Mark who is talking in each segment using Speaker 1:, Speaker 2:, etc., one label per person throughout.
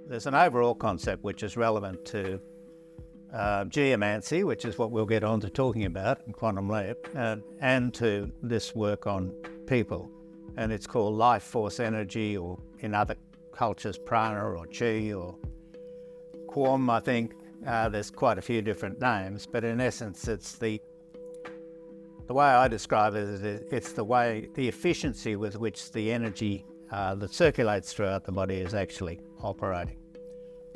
Speaker 1: there's an overall concept which is relevant to geomancy, which is what we'll get on to talking about in Quantum Leap, and to this work on people. And it's called Lifeforce energy, or in other cultures, prana or chi or quam, I think. There's quite a few different names, but in essence, it's the way I describe it is it's the efficiency with which the energy that circulates throughout the body is actually operating.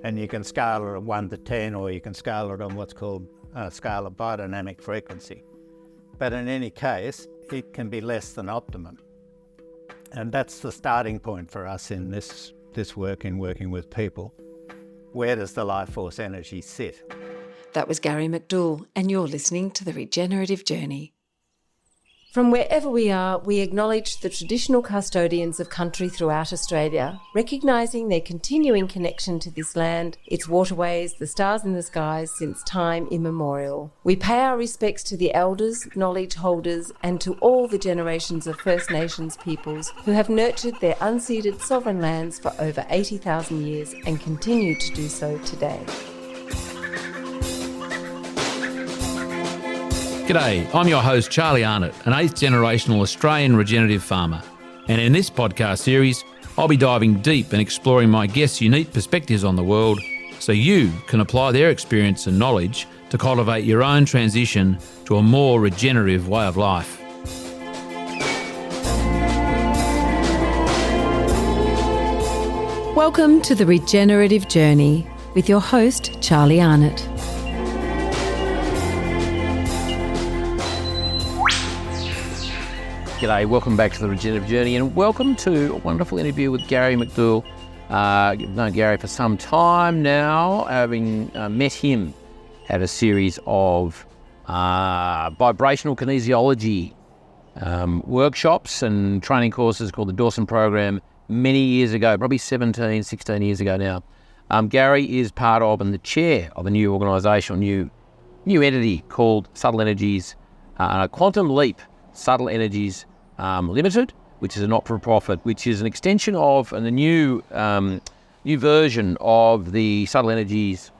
Speaker 1: And you can scale it at 1 to 10, or you can scale it on what's called a scale of biodynamic frequency. But in any case, it can be less than optimum. And that's the starting point for us in this work, in working with people. Where does the life force energy sit?
Speaker 2: That was Gary McDouall, and you're listening to The Regenerative Journey. From wherever we are, we acknowledge the traditional custodians of country throughout Australia, recognising their continuing connection to this land, its waterways, the stars in the skies since time immemorial. We pay our respects to the elders, knowledge holders, and to all the generations of First Nations peoples who have nurtured their unceded sovereign lands for over 80,000 years and continue to do so today.
Speaker 3: G'day, I'm your host Charlie Arnott, an 8th generational Australian regenerative farmer. And in this podcast series, I'll be diving deep and exploring my guests' unique perspectives on the world so you can apply their experience and knowledge to cultivate your own transition to a more regenerative way of life.
Speaker 2: Welcome to The Regenerative Journey with your host Charlie Arnott.
Speaker 3: G'day, welcome back to The Regenerative Journey, and welcome to a wonderful interview with Gary McDouall. I've known Gary for some time now, having met him at a series of vibrational kinesiology workshops and training courses called the Dawson Program many years ago, probably 16 years ago now. Gary is part of and the chair of a new organisation, new entity called Subtle Energies, Quantum Leap Subtle Energies Limited, which is a not-for-profit, which is an extension of and the new version of the Subtle Energies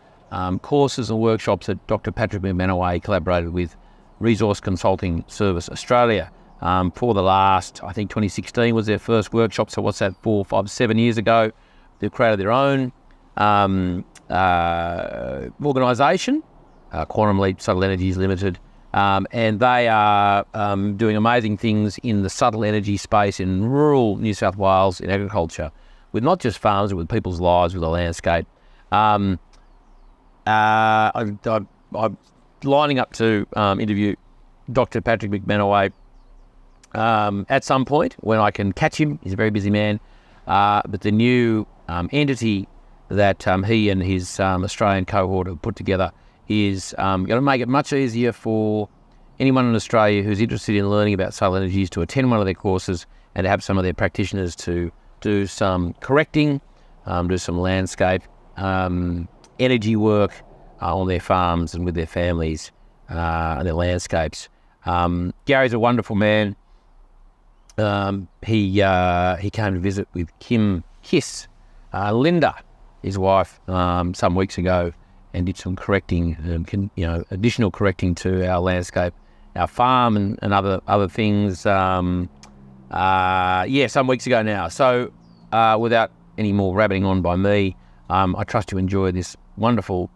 Speaker 3: courses and workshops that Dr. Patrick McDouall collaborated with Resource Consulting Service Australia for the last, I think 2016 was their first workshop, so what's that, 4, 5, 7 years ago. They've created their own organisation, Quantum Leap Subtle Energies Limited, and they are doing amazing things in the subtle energy space in rural New South Wales in agriculture, with not just farms, but with people's lives, with the landscape. I'm lining up to interview Dr. Patrick McDouall at some point when I can catch him. He's a very busy man. But the new entity that he and his Australian cohort have put together is going to make it much easier for anyone in Australia who's interested in learning about subtle energies to attend one of their courses and to have some of their practitioners to do some correcting, do some landscape energy work on their farms and with their families and their landscapes. Gary's a wonderful man. He came to visit with Kim Kiss, Linda, his wife, some weeks ago, and did some correcting, additional correcting to our landscape, our farm, and other things. Some weeks ago now. So, without any more rabbiting on by me, I trust you enjoy this wonderful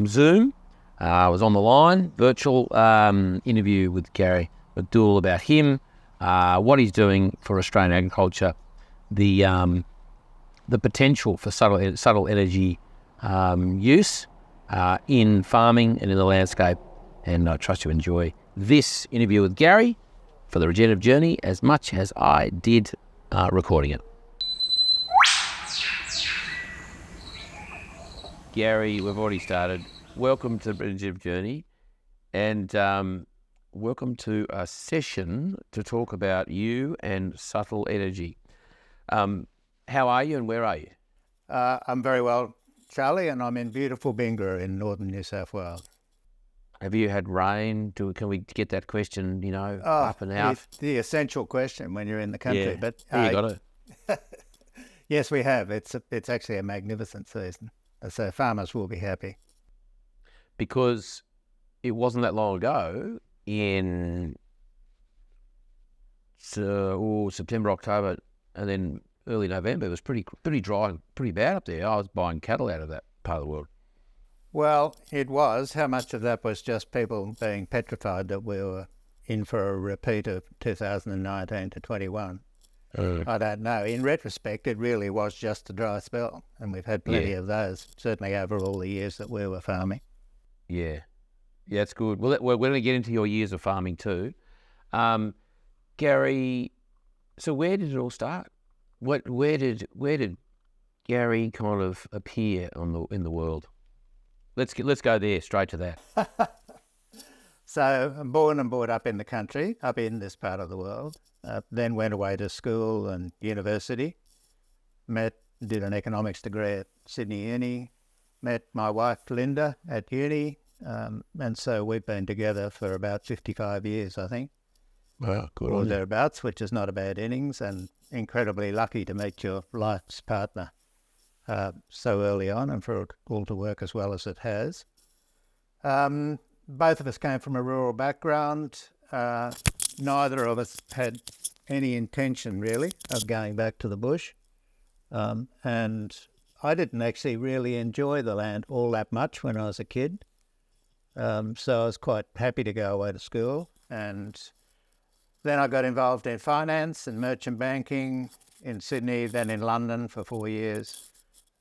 Speaker 3: Zoom. I was on the line, virtual interview with Gary McDouall about him, what he's doing for Australian agriculture, the potential for subtle energy use in farming and in the landscape, and I trust you enjoy this interview with Gary for the Regenerative Journey as much as I did recording it. Gary, we've already started. Welcome to the Regenerative Journey, and welcome to a session to talk about you and subtle energy. How are you and where are you?
Speaker 1: I'm very well, Charlie, and I'm in beautiful Bingara in northern New South Wales.
Speaker 3: Have you had rain? Can we get that question, up and out?
Speaker 1: The essential question when you're in the country.
Speaker 3: Yeah,
Speaker 1: But
Speaker 3: you got it.
Speaker 1: Yes, we have. It's actually a magnificent season. So farmers will be happy.
Speaker 3: Because it wasn't that long ago, in September, October, and then early November, it was pretty dry and pretty bad up there. I was buying cattle out of that part of the world.
Speaker 1: Well, it was. How much of that was just people being petrified that we were in for a repeat of 2019 to 21? I don't know. In retrospect, it really was just a dry spell, and we've had plenty of those, certainly over all the years that we were farming.
Speaker 3: Yeah, that's good. Well, we're going to get into your years of farming too. Garry, so where did it all start? Where did Garry kind of appear in the world? Let's go there, straight to that.
Speaker 1: So I'm born and brought up in the country, up in this part of the world. Then went away to school and university. Did an economics degree at Sydney Uni. Met my wife Linda at uni, and so we've been together for about 55 years, I think.
Speaker 3: Wow, good
Speaker 1: or
Speaker 3: on you.
Speaker 1: thereabouts, which is not a bad innings, and incredibly lucky to meet your life's partner so early on, and for it all to work as well as it has. Both of us came from a rural background. Neither of us had any intention, really, of going back to the bush. And I didn't actually really enjoy the land all that much when I was a kid. So I was quite happy to go away to school. And then I got involved in finance and merchant banking in Sydney, then in London for 4 years.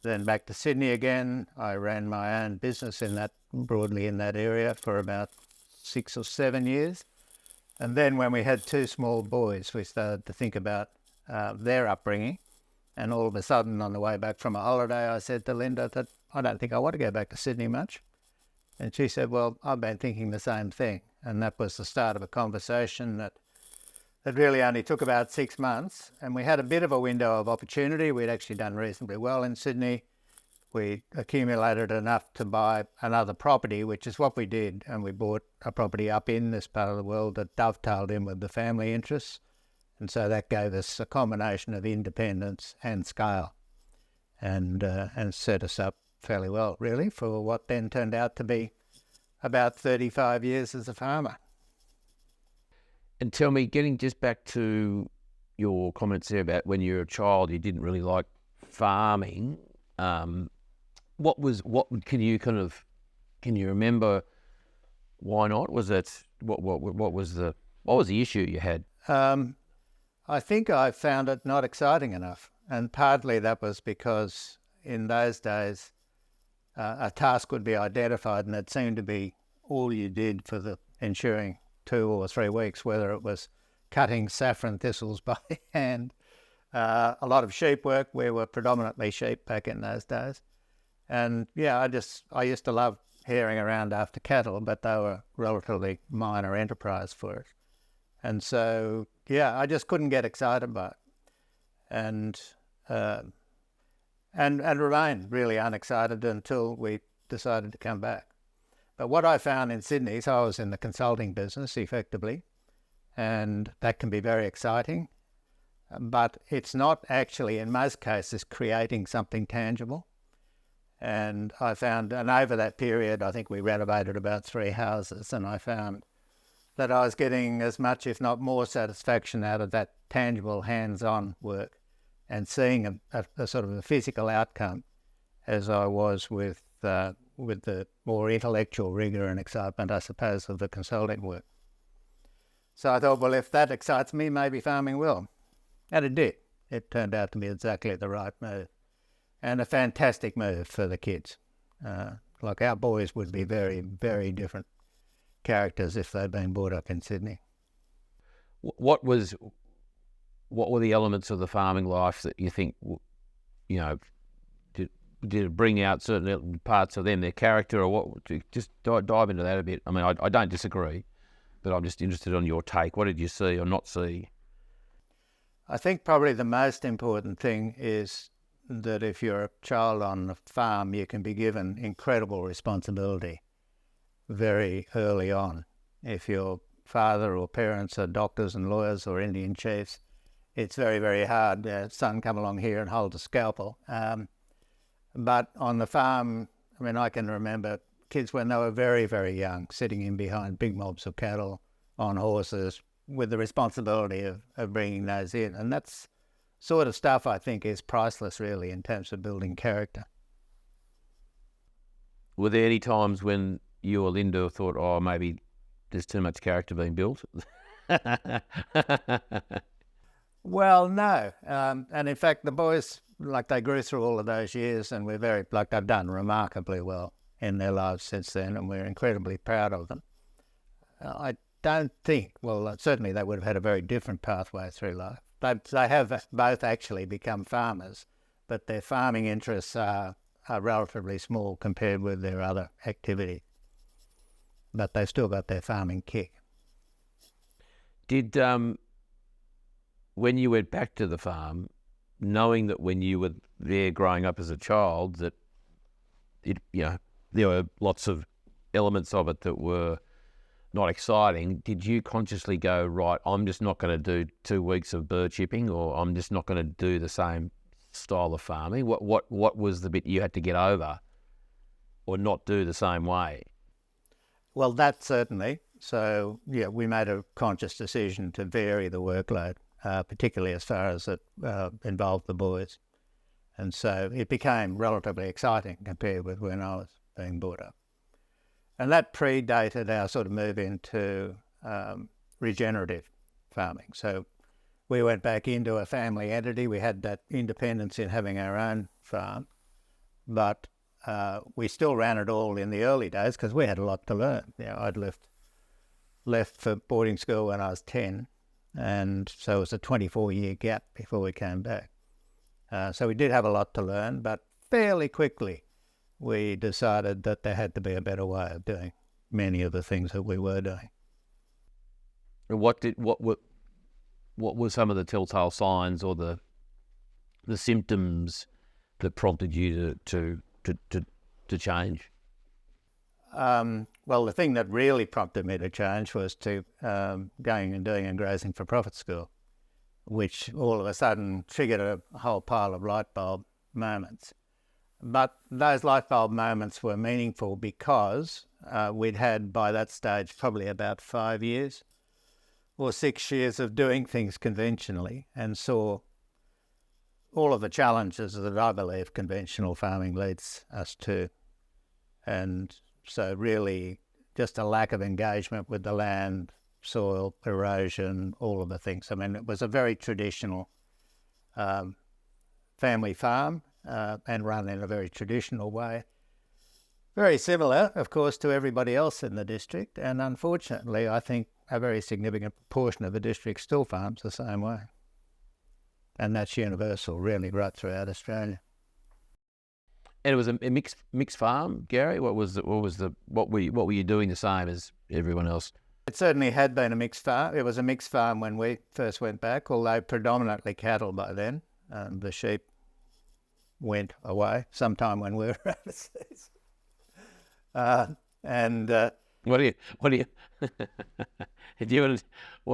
Speaker 1: Then back to Sydney again. I ran my own business broadly in that area for about 6 or 7 years. And then when we had 2 small boys, we started to think about their upbringing. And all of a sudden, on the way back from a holiday, I said to Linda that I don't think I want to go back to Sydney much. And she said, well, I've been thinking the same thing. And that was the start of a conversation that really only took about 6 months. And we had a bit of a window of opportunity. We'd actually done reasonably well in Sydney. We accumulated enough to buy another property, which is what we did. And we bought a property up in this part of the world that dovetailed in with the family interests. And so that gave us a combination of independence and scale, and set us up fairly well, really, for what then turned out to be about 35 years as a farmer.
Speaker 3: And tell me, getting just back to your comments there about when you were a child, you didn't really like farming. Can you remember why not? Was that what was the issue you had?
Speaker 1: I think I found it not exciting enough, and partly that was because in those days a task would be identified and it seemed to be all you did for the ensuing 2 or 3 weeks, whether it was cutting saffron thistles by hand, a lot of sheep work. We were predominantly sheep back in those days. And yeah, I used to love herring around after cattle, but they were relatively minor enterprise for us. And so, yeah, I just couldn't get excited by it, and remained really unexcited until we decided to come back. But what I found in Sydney, so I was in the consulting business effectively, and that can be very exciting, but it's not actually, in most cases, creating something tangible. And I found, and over that period, I think we renovated about 3 houses, and I found that I was getting as much, if not more, satisfaction out of that tangible hands-on work and seeing a sort of a physical outcome as I was with the more intellectual rigour and excitement, I suppose, of the consulting work. So I thought, well, if that excites me, maybe farming will. And it did. It turned out to be exactly the right move, and a fantastic move for the kids. Like our boys would be very, very different characters if they'd been brought up in Sydney.
Speaker 3: What were the elements of the farming life that you think, did it bring out certain parts of them, their character, or what? Just dive into that a bit. I mean, I don't disagree, but I'm just interested on your take. What did you see or not see?
Speaker 1: I think probably the most important thing is that if you're a child on a farm, you can be given incredible responsibility very early on. If your father or parents are doctors and lawyers or Indian chiefs, it's very, very hard. Son, come along here and hold a scalpel. But on the farm, I mean, I can remember kids when they were very, very young, sitting in behind big mobs of cattle on horses with the responsibility of bringing those in. And that's sort of stuff I think is priceless, really, in terms of building character.
Speaker 3: Were there any times when you or Linda thought, oh, maybe there's too much character being built?
Speaker 1: Well, no. And in fact, the boys, like, they grew through all of those years, and they've done remarkably well in their lives since then, and we're incredibly proud of them. I don't think, well, certainly they would have had a very different pathway through life. They have both actually become farmers, but their farming interests are relatively small compared with their other activity. But they've still got their farming kick.
Speaker 3: Did, when you went back to the farm, knowing that when you were there growing up as a child, that there were lots of elements of it that were not exciting, did you consciously go, right, I'm just not going to do 2 weeks of bird chipping, or I'm just not going to do the same style of farming? What was the bit you had to get over or not do the same way?
Speaker 1: Well, that certainly. So, yeah, we made a conscious decision to vary the workload, particularly as far as it involved the boys. And so it became relatively exciting compared with when I was being brought up. And that predated our sort of move into regenerative farming. So we went back into a family entity. We had that independence in having our own farm, but we still ran it all in the early days because we had a lot to learn. I'd left for boarding school when I was 10, and so it was a 24-year gap before we came back. So we did have a lot to learn, but fairly quickly we decided that there had to be a better way of doing many of the things that we were doing.
Speaker 3: And what were some of the telltale signs or the symptoms that prompted you to change?
Speaker 1: Well, the thing that really prompted me to change was to going and doing a grazing for profit school, which all of a sudden triggered a whole pile of light bulb moments. But those light bulb moments were meaningful because we'd had by that stage probably about 5 years or 6 years of doing things conventionally, and saw all of the challenges that I believe conventional farming leads us to. And so really just a lack of engagement with the land, soil, erosion, all of the things. I mean, it was a very traditional family farm and run in a very traditional way. Very similar, of course, to everybody else in the district. And unfortunately, I think a very significant proportion of the district still farms the same way. And that's universal, really, right throughout Australia.
Speaker 3: And it was a mixed farm, Gary. What were you doing the same as everyone else?
Speaker 1: It certainly had been a mixed farm. It was a mixed farm when we first went back, although predominantly cattle by then. The sheep went away sometime when we were overseas.
Speaker 3: What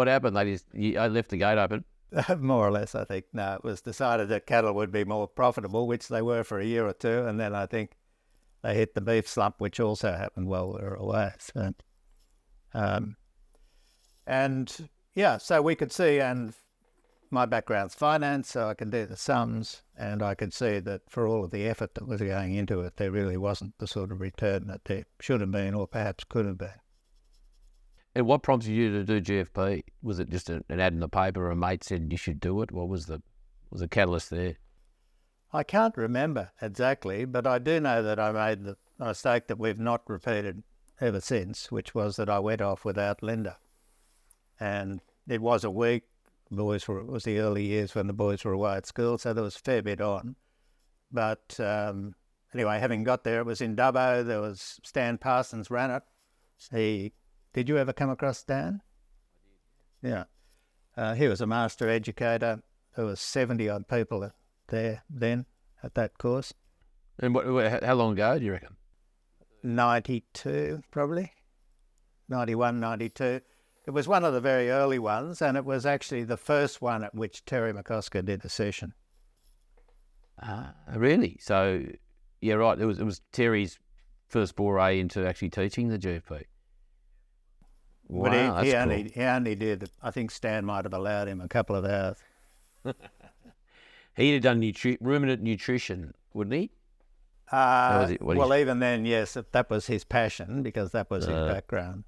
Speaker 3: happened? I left the gate open.
Speaker 1: More or less, I think. No, it was decided that cattle would be more profitable, which they were for a year or two, and then I think they hit the beef slump, which also happened while we were away. So, so we could see, and my background's finance, so I could do the sums, and I could see that for all of the effort that was going into it, there really wasn't the sort of return that there should have been or perhaps could have been.
Speaker 3: And what prompted you to do GFP? Was it just an ad in the paper, a mate said you should do it? What was the catalyst there?
Speaker 1: I can't remember exactly, but I do know that I made the mistake that we've not repeated ever since, which was that I went off without Linda. And it was a week. It was the early years when the boys were away at school, so there was a fair bit on. But anyway, having got there, it was in Dubbo. There was Stan Parsons ran it. Did you ever come across Stan? Yeah. He was a master educator. There was 70-odd people there then at that course.
Speaker 3: And how long ago do you reckon?
Speaker 1: 92, probably. 91, 92. It was one of the very early ones, and it was actually the first one at which Terry McCosker did the session.
Speaker 3: Really? So, yeah, right. It was Terry's first foray into actually teaching the GFP. Wow,
Speaker 1: But he
Speaker 3: cool.
Speaker 1: only did, I think Stan might have allowed him a couple of hours.
Speaker 3: He'd have done ruminant nutrition, wouldn't he?
Speaker 1: Well, even then, yes, that was his passion because that was his background.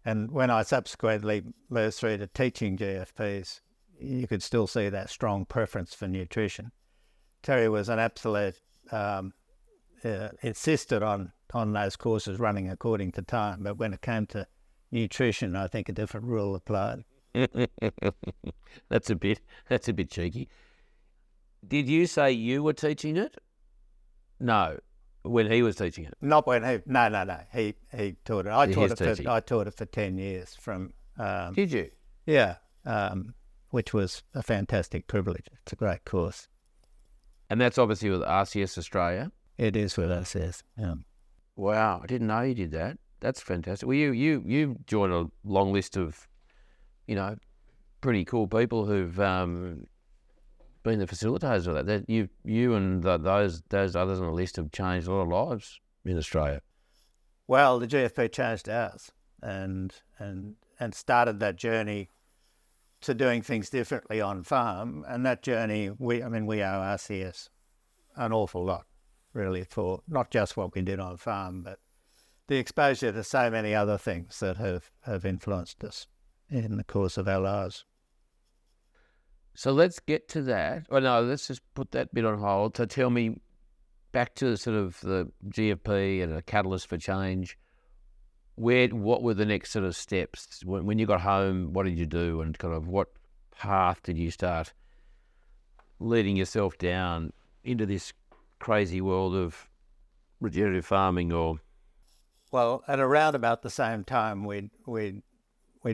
Speaker 1: And when I subsequently moved through to teaching GFPs, you could still see that strong preference for nutrition. Terry was an absolute, insisted on those courses running according to time. But when it came to nutrition, I think a different rule applied.
Speaker 3: That's a bit cheeky. Did you say you were teaching it? No, when he was teaching it.
Speaker 1: Not when he. No. He taught it. I taught it for 10 years.
Speaker 3: Did you?
Speaker 1: Yeah, which was a fantastic privilege. It's a great course.
Speaker 3: And that's obviously with RCS Australia.
Speaker 1: It is with RCS. Yeah.
Speaker 3: Wow, I didn't know you did that. That's fantastic. Well, you joined a long list of, pretty cool people who've been the facilitators of that. You and those others on the list have changed a lot of lives in Australia.
Speaker 1: Well, the GFP changed ours and started that journey to doing things differently on farm. And that journey, we owe RCS an awful lot, really, for not just what we did on farm, but the exposure to so many other things that have influenced us in the course of our lives.
Speaker 3: So let's get to that. Oh no, let's just put that bit on hold. So tell me, back to sort of the GFP and a catalyst for change. What were the next sort of steps when you got home? What did you do, and kind of what path did you start leading yourself down into this crazy world of regenerative farming? Or
Speaker 1: well, at around about the same time, we'd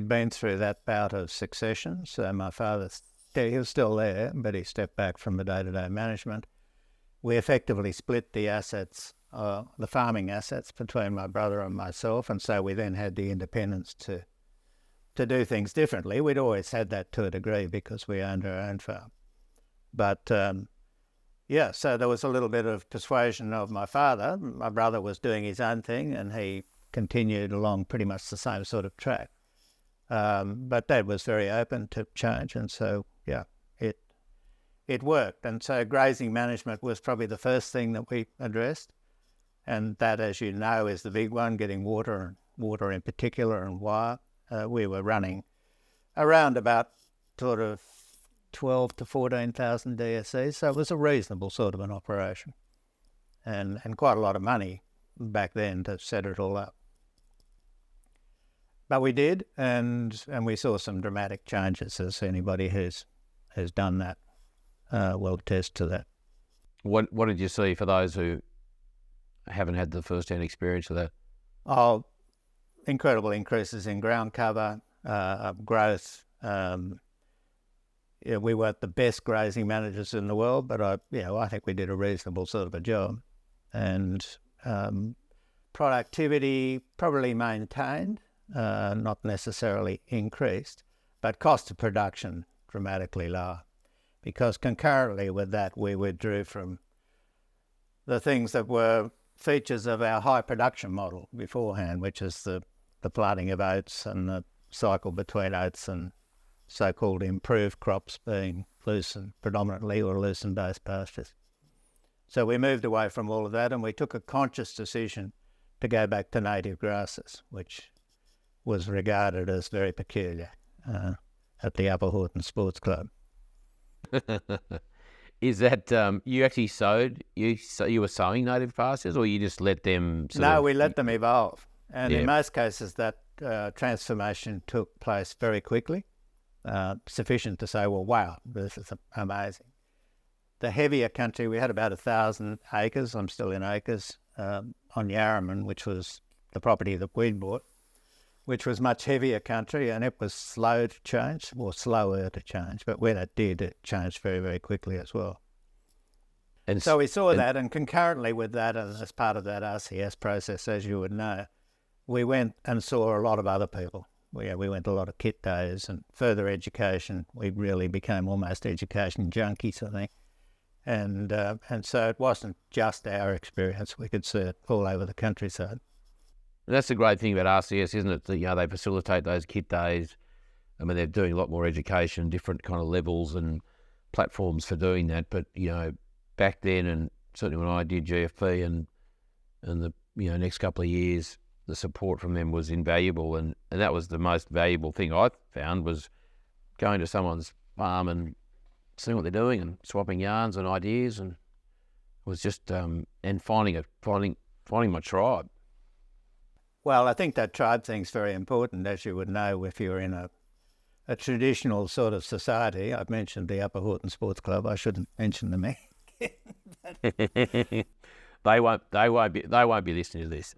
Speaker 1: been through that bout of succession. So my father, he was still there, but he stepped back from the day-to-day management. We effectively split the assets, the farming assets, between my brother and myself, and so we then had the independence to do things differently. We'd always had that to a degree because we owned our own farm. But so there was a little bit of persuasion of my father. My brother was doing his own thing, and he continued along pretty much the same sort of track. But Dad was very open to change, and so it worked. And so grazing management was probably the first thing that we addressed, and that, as you know, is the big one, getting water in particular, and wire. We were running around about sort of 12 to 14,000 DSCs, so it was a reasonable sort of an operation, and quite a lot of money back then to set it all up. But we did, and we saw some dramatic changes, as anybody who's done that will attest to that.
Speaker 3: What did you see for those who haven't had the first-hand experience of that?
Speaker 1: Oh, incredible increases in ground cover, growth. We weren't the best grazing managers in the world, but I think we did a reasonable sort of a job. And productivity probably maintained, not necessarily increased, but cost of production dramatically lower. Because concurrently with that, we withdrew from the things that were features of our high production model beforehand, which is the flooding of oats and the cycle between oats and so-called improved crops being lucerne predominantly, or lucerne-based pastures. So we moved away from all of that, and we took a conscious decision to go back to native grasses, which was regarded as very peculiar at the Upper Horton Sports Club.
Speaker 3: Is that you actually sowed? You were sowing native pastures, or you just let them?
Speaker 1: We let them evolve, and in most cases that transformation took place very quickly, sufficient to say, well, wow, this is amazing. The heavier country, we had about 1,000 acres. I'm still in acres on Yarraman, which was the property that we'd bought, which was much heavier country, and it was slower to change, but when it did, it changed very, very quickly as well. And so we saw that, and concurrently with that, and as part of that RCS process, as you would know, we went and saw a lot of other people we went to a lot of kit days and further education. We really became almost education junkies, I think. And so it wasn't just our experience. We could see it all over the countryside.
Speaker 3: That's the great thing about RCS, isn't it? That, they facilitate those kit days. I mean, they're doing a lot more education, different kind of levels and platforms for doing that. But, back then, and certainly when I did GFP and the, next couple of years, the support from them was invaluable. And that was the most valuable thing I found, was going to someone's farm and seeing what they're doing and swapping yarns and ideas, and it was just, and finding my tribe.
Speaker 1: Well, I think that tribe thing's very important, as you would know if you're in a traditional sort of society. I've mentioned the Upper Horton Sports Club. I shouldn't mention them again.
Speaker 3: They won't be listening to this.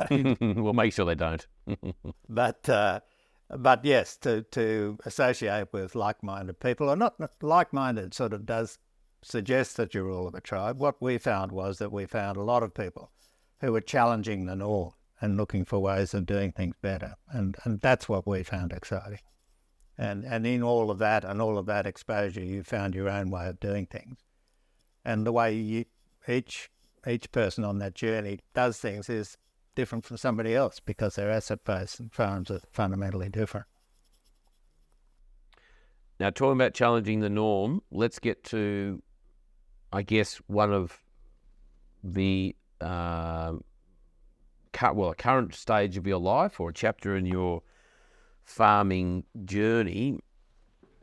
Speaker 3: We'll make sure they don't.
Speaker 1: But yes, to associate with like-minded people, or not like-minded, sort of does suggest that you're all of a tribe. What we found was that we found a lot of people who were challenging the norm and looking for ways of doing things better, and that's what we found exciting. And in all of that and all of that exposure, you found your own way of doing things, and the way each person on that journey does things is different from somebody else, because their asset base and farms are fundamentally different.
Speaker 3: Now, talking about challenging the norm, let's get to, I guess, one of the current stage of your life, or a chapter in your farming journey,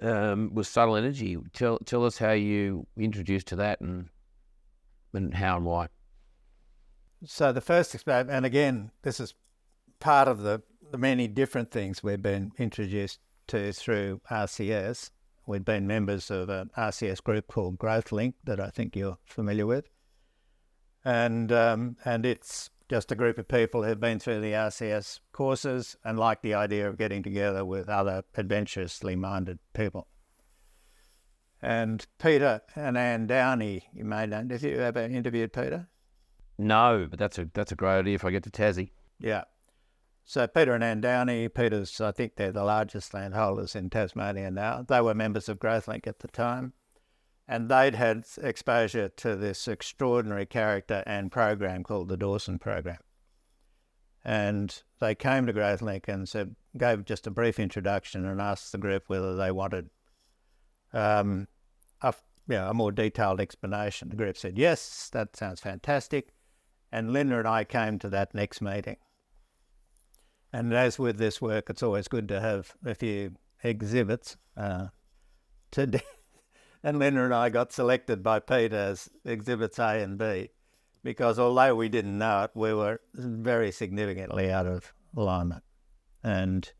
Speaker 3: was subtle energy. Tell us how you introduced to that, and how and why.
Speaker 1: So the first experiment, and again, this is part of the many different things we've been introduced to through RCS. We've been members of an RCS group called Growth Link that I think you're familiar with. And it's just a group of people who've been through the RCS courses and like the idea of getting together with other adventurously minded people. And Peter and Anne Downey, you may know, have you ever interviewed Peter?
Speaker 3: No, but that's a great idea if I get to Tassie.
Speaker 1: Yeah. So Peter and Anne Downey, I think they're the largest landholders in Tasmania now. They were members of GrowthLink at the time, and they'd had exposure to this extraordinary character and program called the Dawson Program. And they came to GrowthLink and gave just a brief introduction and asked the group whether they wanted a more detailed explanation. The group said, yes, that sounds fantastic. And Linda and I came to that next meeting. And as with this work, it's always good to have a few exhibits. And Linda and I got selected by Peter as exhibits A and B, because although we didn't know it, we were very significantly out of alignment. And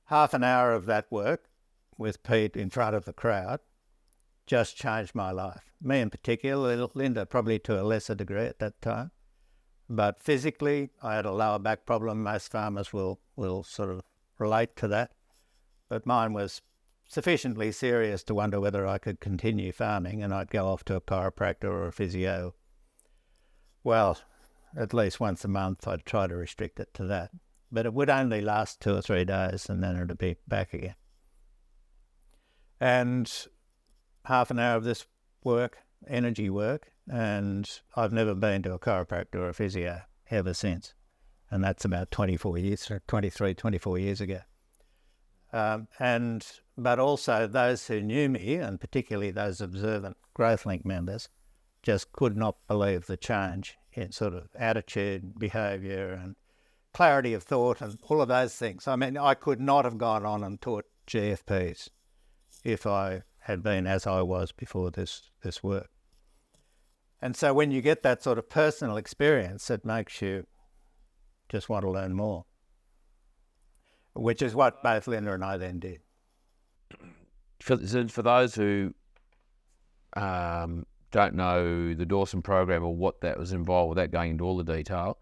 Speaker 1: half an hour of that work with Pete in front of the crowd just changed my life. Me in particular, Linda probably to a lesser degree at that time. But physically, I had a lower back problem. Most farmers will sort of relate to that. But mine was sufficiently serious to wonder whether I could continue farming, and I'd go off to a chiropractor or a physio. Well, at least once a month, I'd try to restrict it to that. But it would only last 2 or 3 days, and then it'd be back again. And half an hour of this work, energy work, and I've never been to a chiropractor or a physio ever since. And that's about 24 years ago. But also those who knew me, and particularly those observant GrowthLink members, just could not believe the change in sort of attitude, behaviour and clarity of thought and all of those things. I mean, I could not have gone on and taught GFPs if I had been as I was before this work. And so when you get that sort of personal experience, it makes you just want to learn more, which is what both Linda and I then did.
Speaker 3: For those who don't know the Dawson program or what that was involved, without going into all the detail,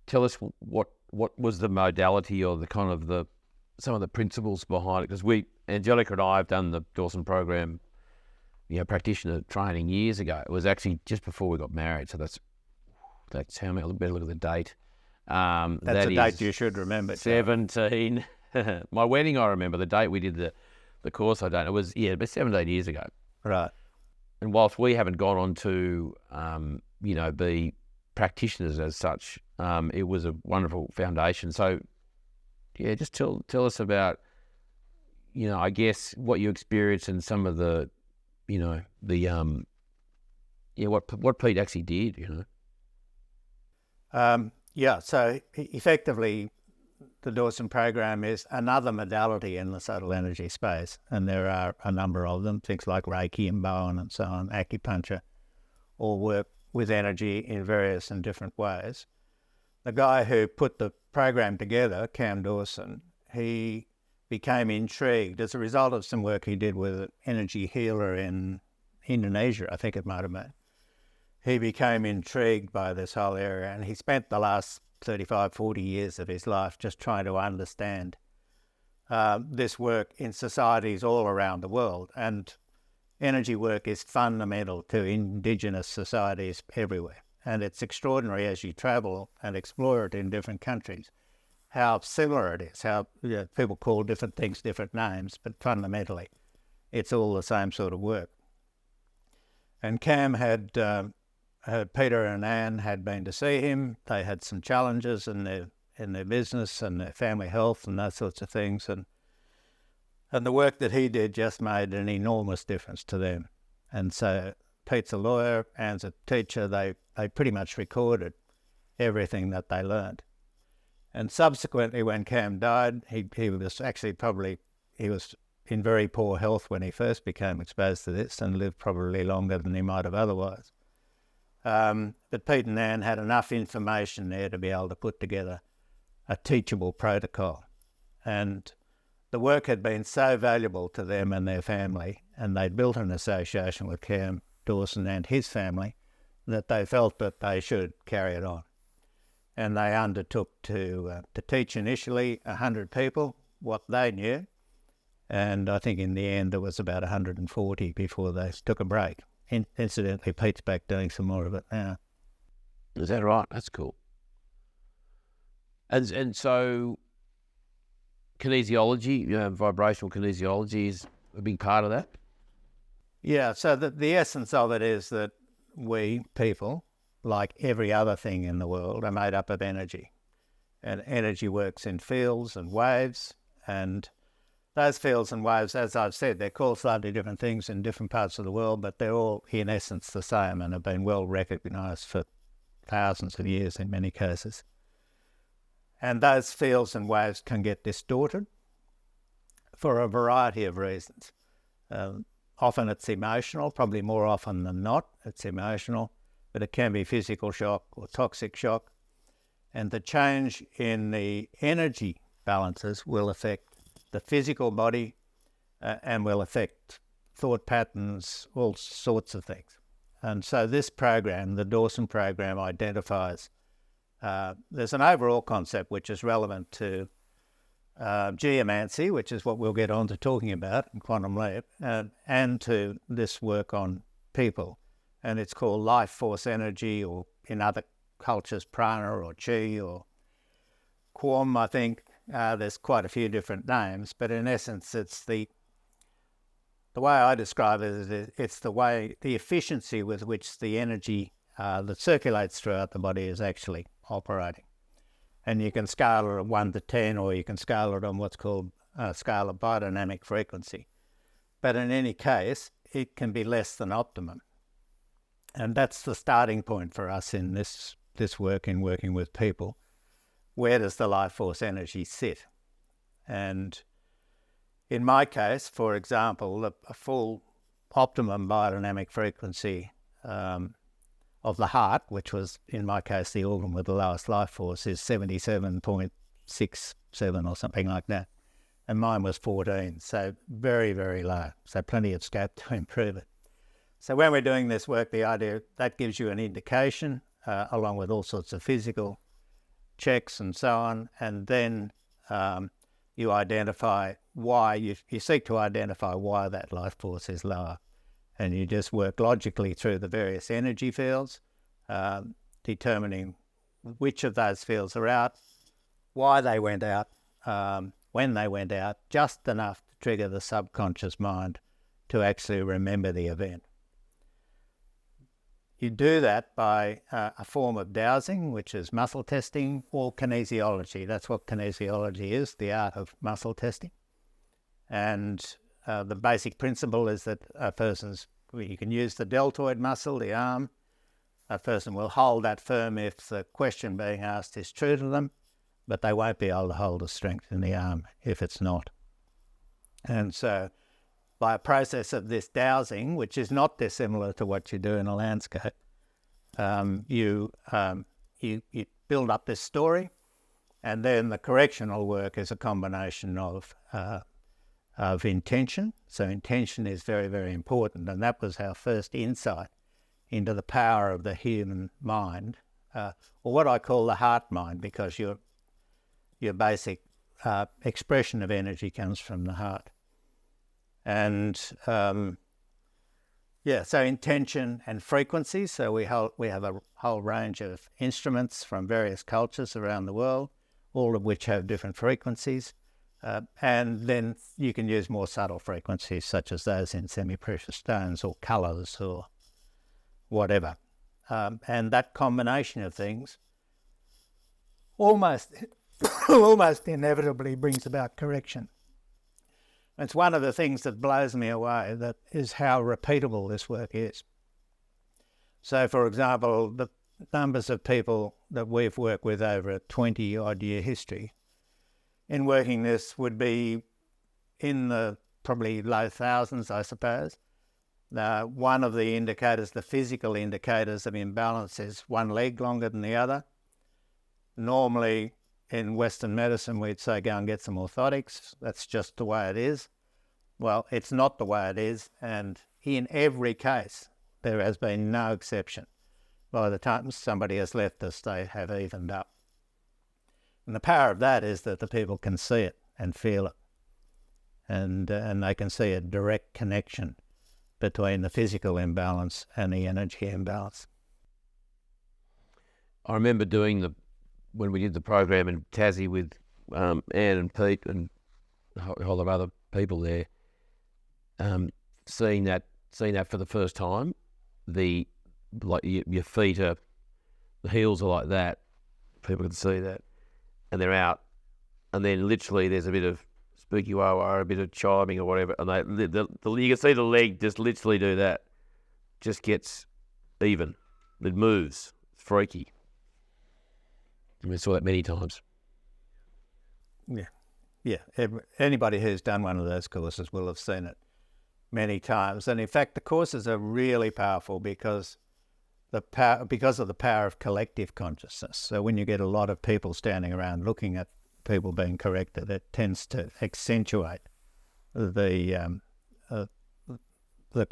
Speaker 3: tell us what was the modality or the kind of some of the principles behind it. Because Angelica and I have done the Dawson program, practitioner training years ago. It was actually just before we got married, so that's how many. I better look at the date.
Speaker 1: That's a date you should remember.
Speaker 3: 17. My wedding, I remember the date we did the course. I don't know. It was about 17 years ago.
Speaker 1: Right.
Speaker 3: And whilst we haven't gone on to be practitioners as such, it was a wonderful foundation. So yeah, just tell us about I guess what you experienced and some of the what Pete actually did.
Speaker 1: So effectively, the Dawson program is another modality in the subtle energy space, and there are a number of them, things like Reiki and Bowen and so on, acupuncture, all work with energy in various and different ways. The guy who put the program together, Cam Dawson, he became intrigued as a result of some work he did with an energy healer in Indonesia, I think it might have been. He became intrigued by this whole area, and he spent the last 35, 40 years of his life just trying to understand this work in societies all around the world. And energy work is fundamental to indigenous societies everywhere. And it's extraordinary as you travel and explore it in different countries, how similar it is, how people call different things different names, but fundamentally it's all the same sort of work. And Cam had Peter and Anne had been to see him. They had some challenges in their business and their family health and those sorts of things, and the work that he did just made an enormous difference to them. And so Pete's a lawyer, Anne's a teacher. They pretty much recorded everything that they learned. And subsequently, when Cam died, he was in very poor health when he first became exposed to this, and lived probably longer than he might have otherwise. But Pete and Anne had enough information there to be able to put together a teachable protocol. And the work had been so valuable to them and their family, and they'd built an association with Cam Dawson and his family, that they felt that they should carry it on. And they undertook to teach initially 100 people what they knew. And I think in the end there was about 140 before they took a break. Incidentally, Pete's back doing some more of it now.
Speaker 3: Is that right? That's cool. And so kinesiology, vibrational kinesiology is a big part of that?
Speaker 1: Yeah, so the essence of it is that we, people, like every other thing in the world, are made up of energy. And energy works in fields and waves, and those fields and waves, as I've said, they're called slightly different things in different parts of the world, but they're all in essence the same and have been well recognised for thousands of years in many cases. And those fields and waves can get distorted for a variety of reasons. Often it's emotional, probably more often than not it's emotional, but it can be physical shock or toxic shock. And the change in the energy balances will affect the physical body and will affect thought patterns, all sorts of things. And so this program, the Dawson program, identifies, there's an overall concept which is relevant to geomancy, which is what we'll get on to talking about in Quantum Leap, and to this work on people. And it's called Lifeforce energy, or in other cultures, prana or chi or quam, I think. There's quite a few different names, but in essence, it's the way I describe it is it's the efficiency with which the energy that circulates throughout the body is actually operating. And you can scale it at 1 to 10, or you can scale it on what's called a scale of biodynamic frequency. But in any case, it can be less than optimum. And that's the starting point for us in this work, in working with people. Where does the life force energy sit? And in my case, for example, a full optimum biodynamic frequency of the heart, which was in my case the organ with the lowest life force, is 77.67 or something like that. And mine was 14, so very, very low. So plenty of scope to improve it. So when we're doing this work, the idea that gives you an indication, along with all sorts of physical checks and so on, and then you identify why, you seek to identify why that life force is lower. And you just work logically through the various energy fields, determining which of those fields are out, why they went out, when they went out, just enough to trigger the subconscious mind to actually remember the event. You do that by a form of dowsing, which is muscle testing, or kinesiology. That's what kinesiology is, the art of muscle testing. And the basic principle is that you can use the deltoid muscle, the arm. A person will hold that firm if the question being asked is true to them, but they won't be able to hold the strength in the arm if it's not. And so by a process of this dowsing, which is not dissimilar to what you do in a landscape, you build up this story, and then the correctional work is a combination of intention. So intention is very, very important, and that was our first insight into the power of the human mind, or what I call the heart mind, because your basic expression of energy comes from the heart. And so intention and frequency. So we have a whole range of instruments from various cultures around the world, all of which have different frequencies. And then you can use more subtle frequencies, such as those in semi-precious stones or colours or whatever. And that combination of things almost inevitably brings about correction. It's one of the things that blows me away, that is how repeatable this work is. So, for example, the numbers of people that we've worked with over a 20-odd year history in working this would be in the probably low thousands, I suppose. One of the indicators, the physical indicators of imbalance, is one leg longer than the other. Normally, in Western medicine, we'd say go and get some orthotics. That's just the way it is. Well, it's not the way it is, and in every case, there has been no exception. By the time somebody has left us, they have evened up. And the power of that is that the people can see it and feel it, and they can see a direct connection between the physical imbalance and the energy imbalance.
Speaker 3: I remember when we did the program in Tassie with Anne and Pete and a whole lot of other people there, seeing that for the first time. Your feet are, the heels are like that. People can see that, and they're out, and then literally there's a bit of spooky wah, a bit of chiming or whatever, and you can see the leg just literally do that. Just gets even. It moves. It's freaky. We saw that many times.
Speaker 1: Yeah. Anybody who's done one of those courses will have seen it many times. And in fact, the courses are really powerful because of the power of collective consciousness. So when you get a lot of people standing around looking at people being corrected, it tends to accentuate the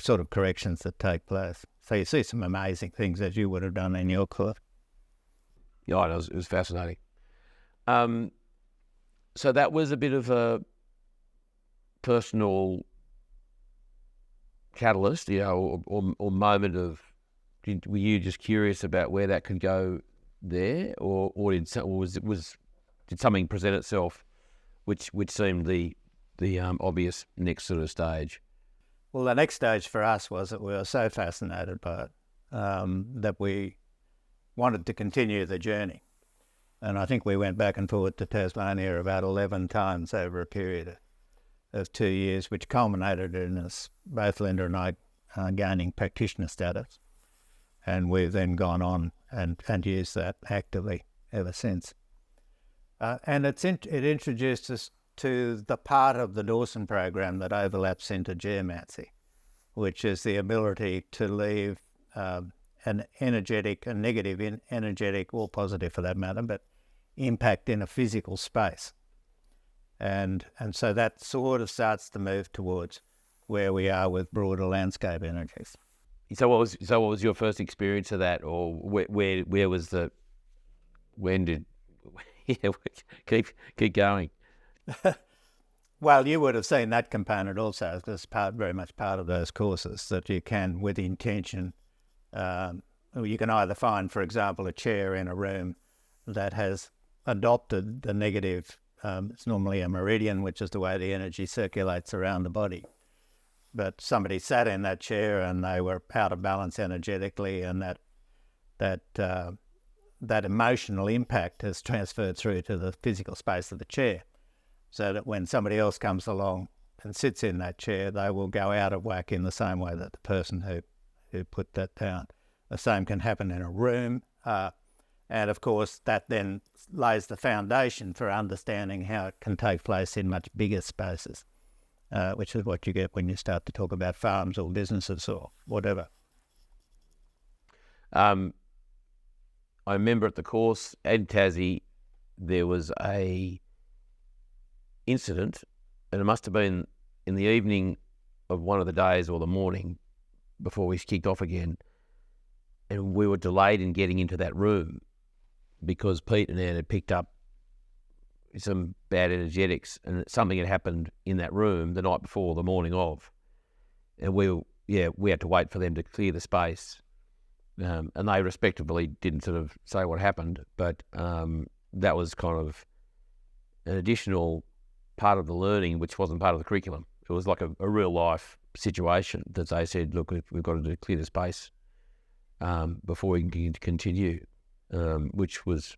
Speaker 1: sort of corrections that take place. So you see some amazing things, as you would have done in your course.
Speaker 3: Yeah, it was fascinating. So that was a bit of a personal catalyst, or moment of. Were you just curious about where that could go there, or did something present itself, which seemed the obvious next sort of stage?
Speaker 1: Well, the next stage for us was that we were so fascinated by it that we wanted to continue the journey. And I think we went back and forth to Tasmania about 11 times over a period of 2 years, which culminated in us, both Linda and I, gaining practitioner status. And we've then gone on and used that actively ever since. And it introduced us to the part of the Dawson program that overlaps into geomancy, which is the ability to leave an energetic, a negative energetic, or positive for that matter, but impact in a physical space. And so that sort of starts to move towards where we are with broader landscape energies.
Speaker 3: So what was your first experience of that, or where was the? When did? Yeah, keep going.
Speaker 1: Well, you would have seen that component also, because very much part of those courses, that you can, with intention, you can either find, for example, a chair in a room that has adopted the negative It's normally a meridian, which is the way the energy circulates around the body. But somebody sat in that chair and they were out of balance energetically, and that emotional impact has transferred through to the physical space of the chair, so that when somebody else comes along and sits in that chair, they will go out of whack in the same way that the person who put that down. The same can happen in a room. And of course, that then lays the foundation for understanding how it can take place in much bigger spaces, which is what you get when you start to talk about farms or businesses or whatever.
Speaker 3: I remember at the course in Tassie, there was a incident, and it must have been in the evening of one of the days or the morning before we kicked off again, and we were delayed in getting into that room because Pete and Anne had picked up some bad energetics, and something had happened in that room the night before, the morning of, and we had to wait for them to clear the space. And they respectively didn't sort of say what happened, but that was kind of an additional part of the learning, which wasn't part of the curriculum. It was like a real life situation that they said, look, we've got to clear the space before we can continue, which was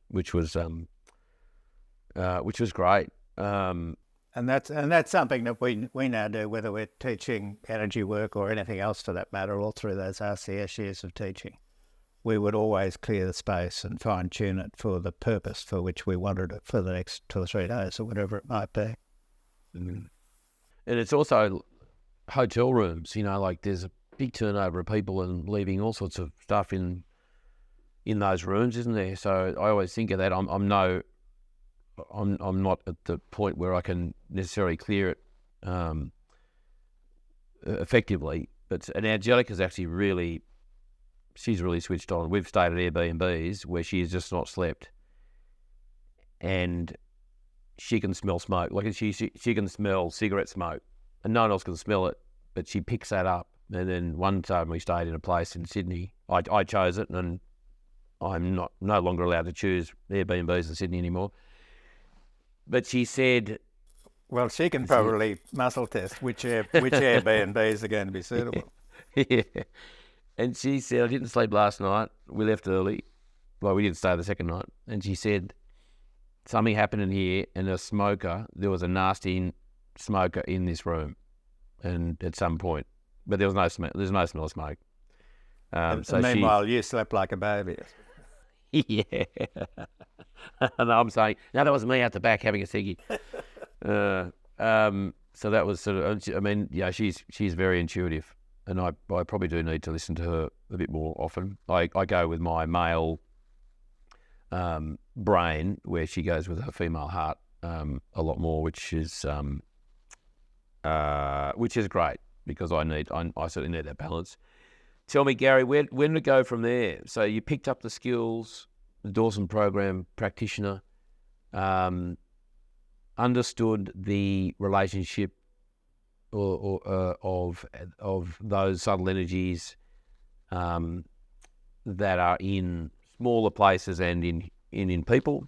Speaker 3: great.
Speaker 1: And that's something that we now do, whether we're teaching energy work or anything else for that matter, all through those RCS years of teaching. We would always clear the space and fine-tune it for the purpose for which we wanted it for the next 2 or 3 days or whatever it might be.
Speaker 3: Mm. And it's also hotel rooms, like there's a big turnover of people and leaving all sorts of stuff in those rooms, isn't there? So I always think of that. I'm not at the point where I can necessarily clear it effectively, but Angelica's actually she's really switched on. We've stayed at Airbnbs where she has just not slept, and she can smell smoke. Like she can smell cigarette smoke, and no one else can smell it, but she picks that up. And then one time we stayed in a place in Sydney. I chose it, and I'm no longer allowed to choose Airbnbs in Sydney anymore. But she said,
Speaker 1: well, she can probably muscle test which Airbnbs are going to be suitable.
Speaker 3: Yeah. And she said, I didn't sleep last night. We left early. Well, we didn't stay the second night. And she said, something happened in here, and there was a nasty smoker in this room, and at some point. But there was no smell. There's no smell of smoke.
Speaker 1: And meanwhile, you slept like a baby.
Speaker 3: Yeah. And I'm saying, no, that was me out the back having a ciggy. So that was sort of, she's very intuitive. And I probably do need to listen to her a bit more often. I go with my male brain, where she goes with her female heart a lot more, which is great, because I certainly need that balance. Tell me, Gary, where to go from there? So you picked up the skills, the Dawson program practitioner, understood the relationship of those subtle energies that are in smaller places and in people.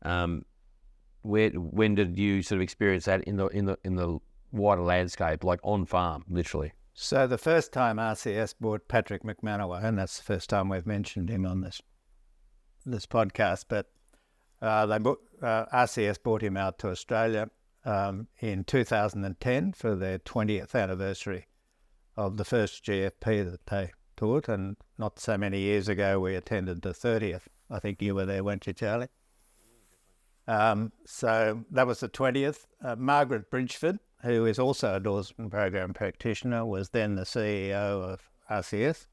Speaker 3: When did you sort of experience that in the wider landscape, like on farm, literally?
Speaker 1: So the first time RCS brought Patrick McManaway, and that's the first time we've mentioned him on this podcast, but RCS brought him out to Australia in 2010 for their 20th anniversary of the first GFP that they taught, and not so many years ago we attended the 30th. I think you were there, weren't you, Charlie? So that was the 20th. Margaret Bridgeford, who is also a Dawson program practitioner, was then the CEO of RCS.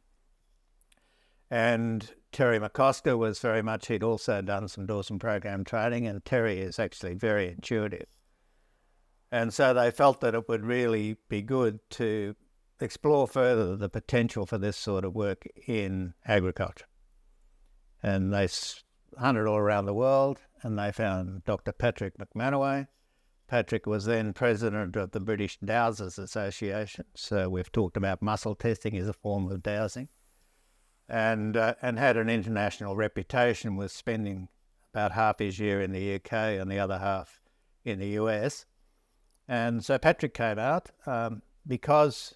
Speaker 1: And Terry McCosker was very much, he'd also done some Dawson program training, and Terry is actually very intuitive. And so they felt that it would really be good to explore further the potential for this sort of work in agriculture. And they hunted all around the world, and they found Dr. Patrick McManaway. Patrick was then president of the British Dowsers Association. So we've talked about muscle testing as a form of dowsing, and had an international reputation with spending about half his year in the UK and the other half in the US. And so Patrick came out because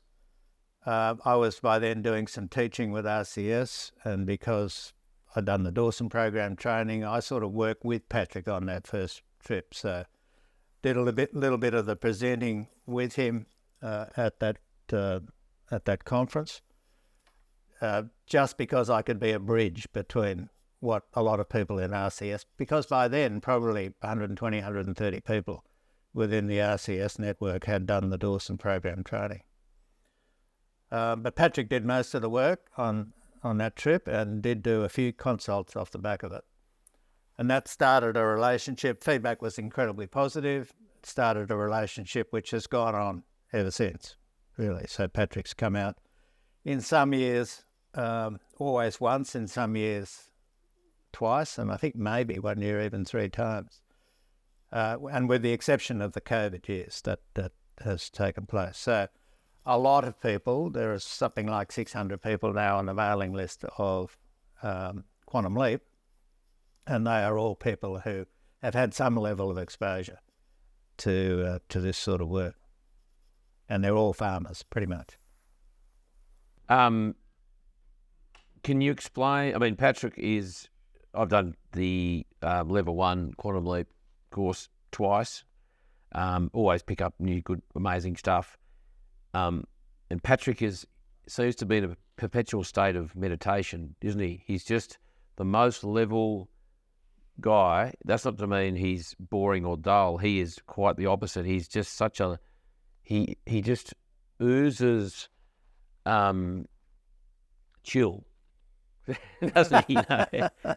Speaker 1: I was by then doing some teaching with RCS, and because I'd done the Dawson program training, I sort of worked with Patrick on that first trip. So did a little bit of the presenting with him at that conference, just because I could be a bridge between what a lot of people in RCS, because by then probably 120, 130 people within the RCS network had done the Dawson program training. But Patrick did most of the work on that trip and did do a few consults off the back of it. And that started a relationship. Feedback was incredibly positive. It started a relationship which has gone on ever since, really. So Patrick's come out in some years, always once, in some years twice, and I think maybe one year even 3 times. And with the exception of the COVID years that has taken place. So a lot of people, there is something like 600 people now on the mailing list of Quantum Leap, and they are all people who have had some level of exposure to this sort of work. And they're all farmers, pretty much.
Speaker 3: Can you explain, I mean, Patrick I've done the level 1 Quantum Leap course twice, always pick up new, good, amazing stuff. And Patrick seems to be in a perpetual state of meditation, isn't he? He's just the most level guy. That's not to mean he's boring or dull. He is quite the opposite. He's just he just oozes chill. Doesn't he?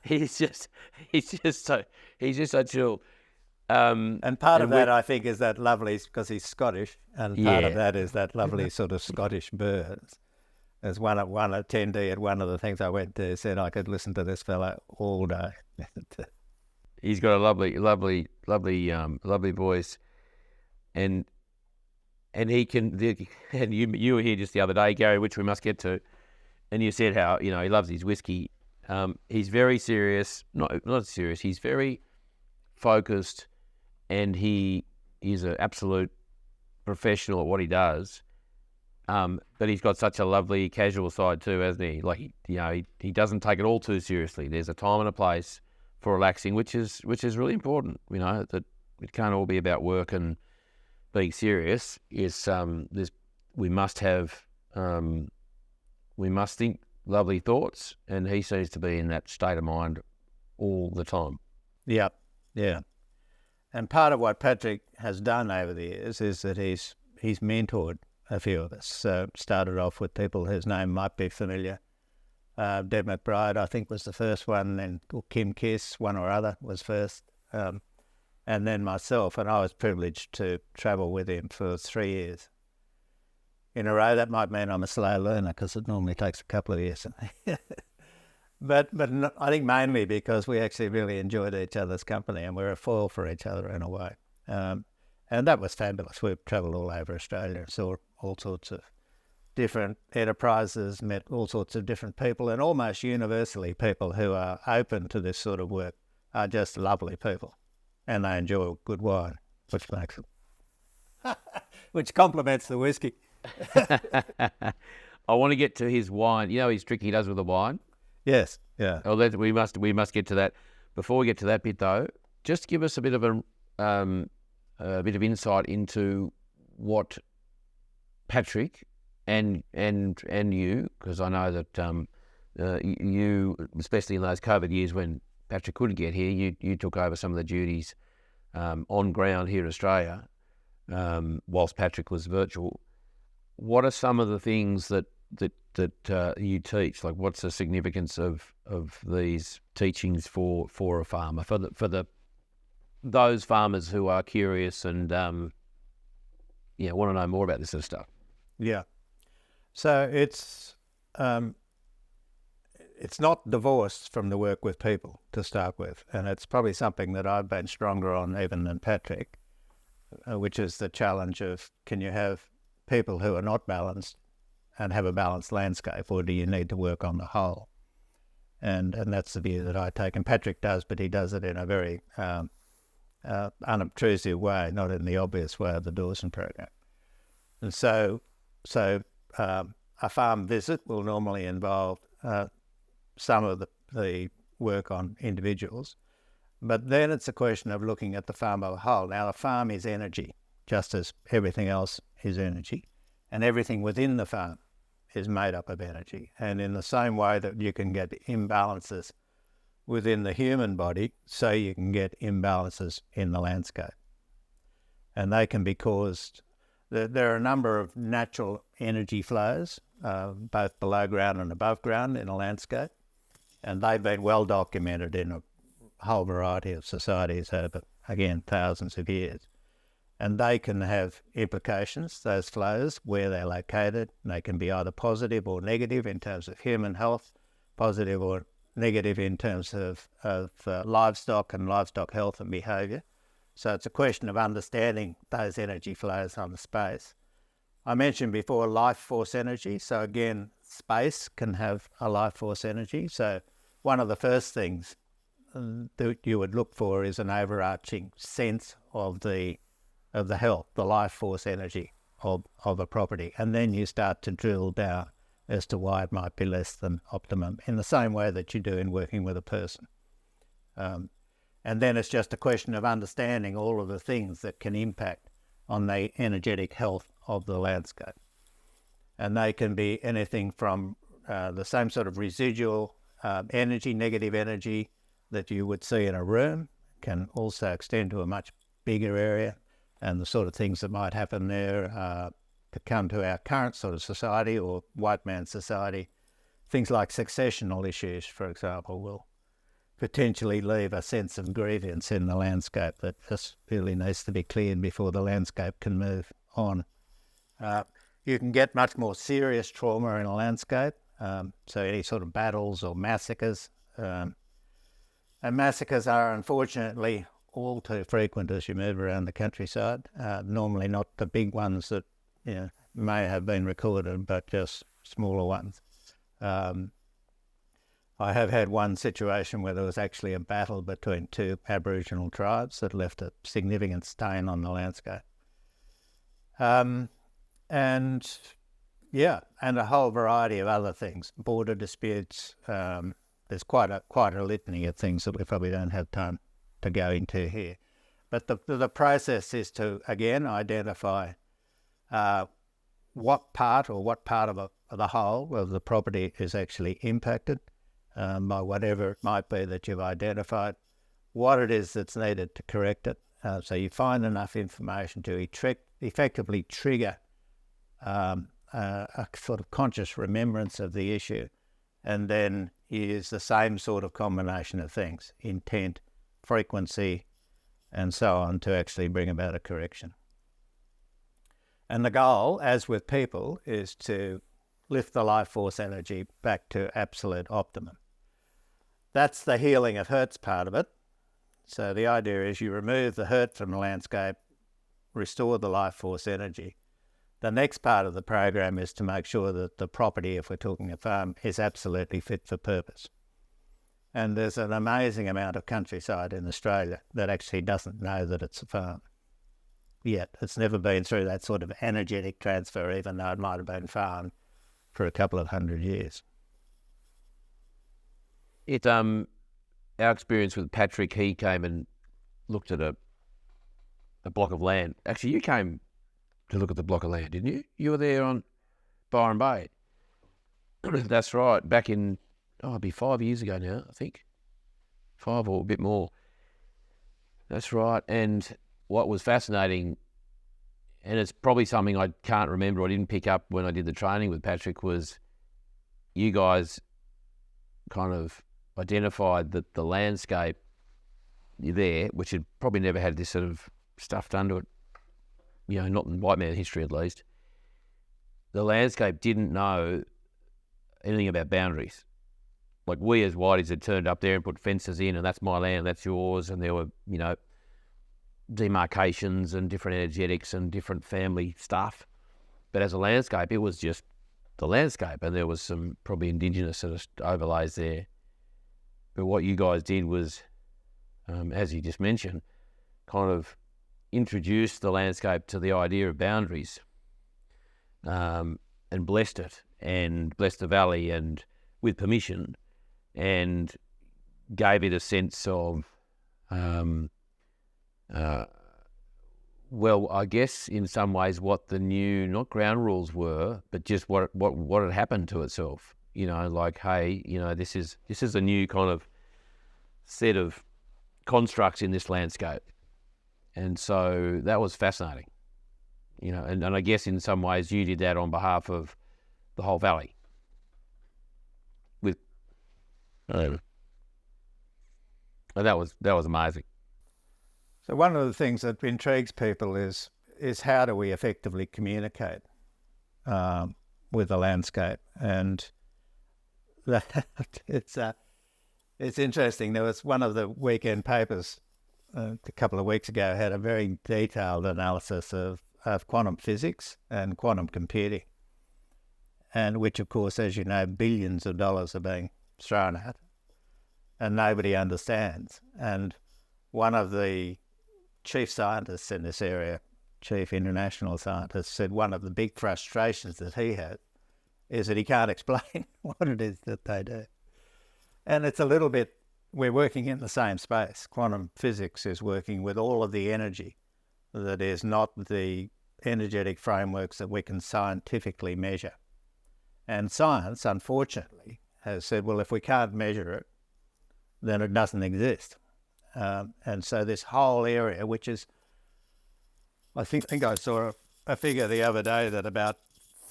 Speaker 3: He's just so chill.
Speaker 1: And part of that, I think, is that lovely, because he's Scottish, and part of that is that lovely sort of Scottish burr. As one attendee at one of the things I went to said, I could listen to this fella all day.
Speaker 3: He's got a lovely voice, and he can. And you were here just the other day, Gary, which we must get to, and you said how he loves his whiskey. He's very serious, not serious. He's very focused, and he is an absolute professional at what he does. But he's got such a lovely casual side too, hasn't he? Like he doesn't take it all too seriously. There's a time and a place for relaxing, which is really important. That it can't all be about work and being serious. We must think lovely thoughts, and he seems to be in that state of mind all the time.
Speaker 1: Yeah. And part of what Patrick has done over the years is that he's mentored a few of us. So started off with people whose name might be familiar. Deb McBride, I think, was the first one, and Kim Kiss, one or other, was first. And then myself, and I was privileged to travel with him for 3 years in a row. That might mean I'm a slow learner, because it normally takes a couple of years. But I think mainly because we actually really enjoyed each other's company, and we're a foil for each other in a way. And that was fabulous. We've travelled all over Australia, saw all sorts of different enterprises, met all sorts of different people, and almost universally people who are open to this sort of work are just lovely people, and they enjoy good wine, which makes it, which complements the whiskey.
Speaker 3: I want to get to his wine. His trick he does with the wine.
Speaker 1: Yes, yeah.
Speaker 3: Oh, we must get to that. Before we get to that bit, though, just give us a bit of insight into what Patrick and you, because I know that you, especially in those COVID years when Patrick couldn't get here, you took over some of the duties on ground here in Australia, whilst Patrick was virtual. What are some of the things that you teach? Like, what's the significance of these teachings for a farmer, for those farmers who are curious and want to know more about this sort of stuff?
Speaker 1: Yeah. So it's not divorced from the work with people to start with, and it's probably something that I've been stronger on even than Patrick, which is the challenge of, can you have people who are not balanced and have a balanced landscape, or do you need to work on the whole? And that's the view that I take. And Patrick does, but he does it in a very unobtrusive way, not in the obvious way of the Dawson program. And so a farm visit will normally involve some of the work on individuals, but then it's a question of looking at the farm as a whole. Now, the farm is energy, just as everything else is energy, and everything within the farm is made up of energy. And in the same way that you can get imbalances within the human body, so you can get imbalances in the landscape. And they can be caused, there are a number of natural energy flows, both below ground and above ground in a landscape, and they've been well documented in a whole variety of societies over, again, thousands of years. And they can have implications, those flows, where they're located. They can be either positive or negative in terms of human health, positive or negative in terms of livestock and livestock health and behaviour. So it's a question of understanding those energy flows on the space. I mentioned before life force energy. So again, space can have a life force energy. So one of the first things that you would look for is an overarching sense of the health, the life force energy of a property. And then you start to drill down as to why it might be less than optimum, in the same way that you do in working with a person. And then it's just a question of understanding all of the things that can impact on the energetic health of the landscape. And they can be anything from the same sort of residual energy, negative energy that you would see in a room, can also extend to a much bigger area, and the sort of things that might happen there to come to our current sort of society or white man society. Things like successional issues, for example, will potentially leave a sense of grievance in the landscape that just really needs to be cleared before the landscape can move on. You can get much more serious trauma in a landscape, so any sort of battles or massacres. And massacres are unfortunately all too frequent as you move around the countryside. Normally not the big ones that may have been recorded, but just smaller ones. I have had one situation where there was actually a battle between two Aboriginal tribes that left a significant stain on the landscape. And a whole variety of other things, border disputes. There's quite a litany of things that we probably don't have time to go into here. But the process is to, again, identify what part of the whole of the property is actually impacted by whatever it might be that you've identified, what it is that's needed to correct it. So you find enough information to effectively trigger a sort of conscious remembrance of the issue, and then use the same sort of combination of things, intent, frequency, and so on, to actually bring about a correction. And the goal, as with people, is to lift the life force energy back to absolute optimum. That's the healing of hurts part of it. So the idea is you remove the hurt from the landscape, restore the life force energy. The next part of the program is to make sure that the property, if we're talking a farm, is absolutely fit for purpose. And there's an amazing amount of countryside in Australia that actually doesn't know that it's a farm yet. It's never been through that sort of energetic transfer, even though it might have been farmed for a couple of 100 years.
Speaker 3: Our experience with Patrick, he came and looked at a block of land. Actually, you came to look at the block of land, didn't you? You were there on Byron Bay. That's right. Back in, it'd be 5 years ago now, I think. 5 or a bit more. That's right. And what was fascinating, and it's probably something I can't remember, I didn't pick up when I did the training with Patrick, was you guys kind of identified that the landscape there, which had probably never had this sort of stuff done to it, not in white man history at least, the landscape didn't know anything about boundaries. Like we as whiteys had turned up there and put fences in, and that's my land, that's yours, and there were, demarcations and different energetics and different family stuff. But as a landscape, it was just the landscape, and there was some probably indigenous sort of overlays there. But what you guys did was, as you just mentioned, kind of introduce the landscape to the idea of boundaries, and blessed it, and blessed the valley, and with permission, and gave it a sense of, well, I guess in some ways what the new, not ground rules were, but just what had happened to itself. Like, hey, this is a new kind of set of constructs in this landscape. And so that was fascinating, and I guess in some ways you did that on behalf of the whole valley. And that was amazing.
Speaker 1: So one of the things that intrigues people is how do we effectively communicate with the landscape, and that it's interesting. There was one of the weekend papers a couple of weeks ago had a very detailed analysis of quantum physics and quantum computing, and which, of course, as you know, billions of dollars are being thrown at, and nobody understands. And one of the chief scientists in this area, chief international scientist, said one of the big frustrations that he had is that he can't explain what it is that they do. And it's a little bit, we're working in the same space. Quantum physics is working with all of the energy that is not the energetic frameworks that we can scientifically measure. And science, unfortunately, has said, well, if we can't measure it, then it doesn't exist. And so this whole area, which is, I think I saw a figure the other day that about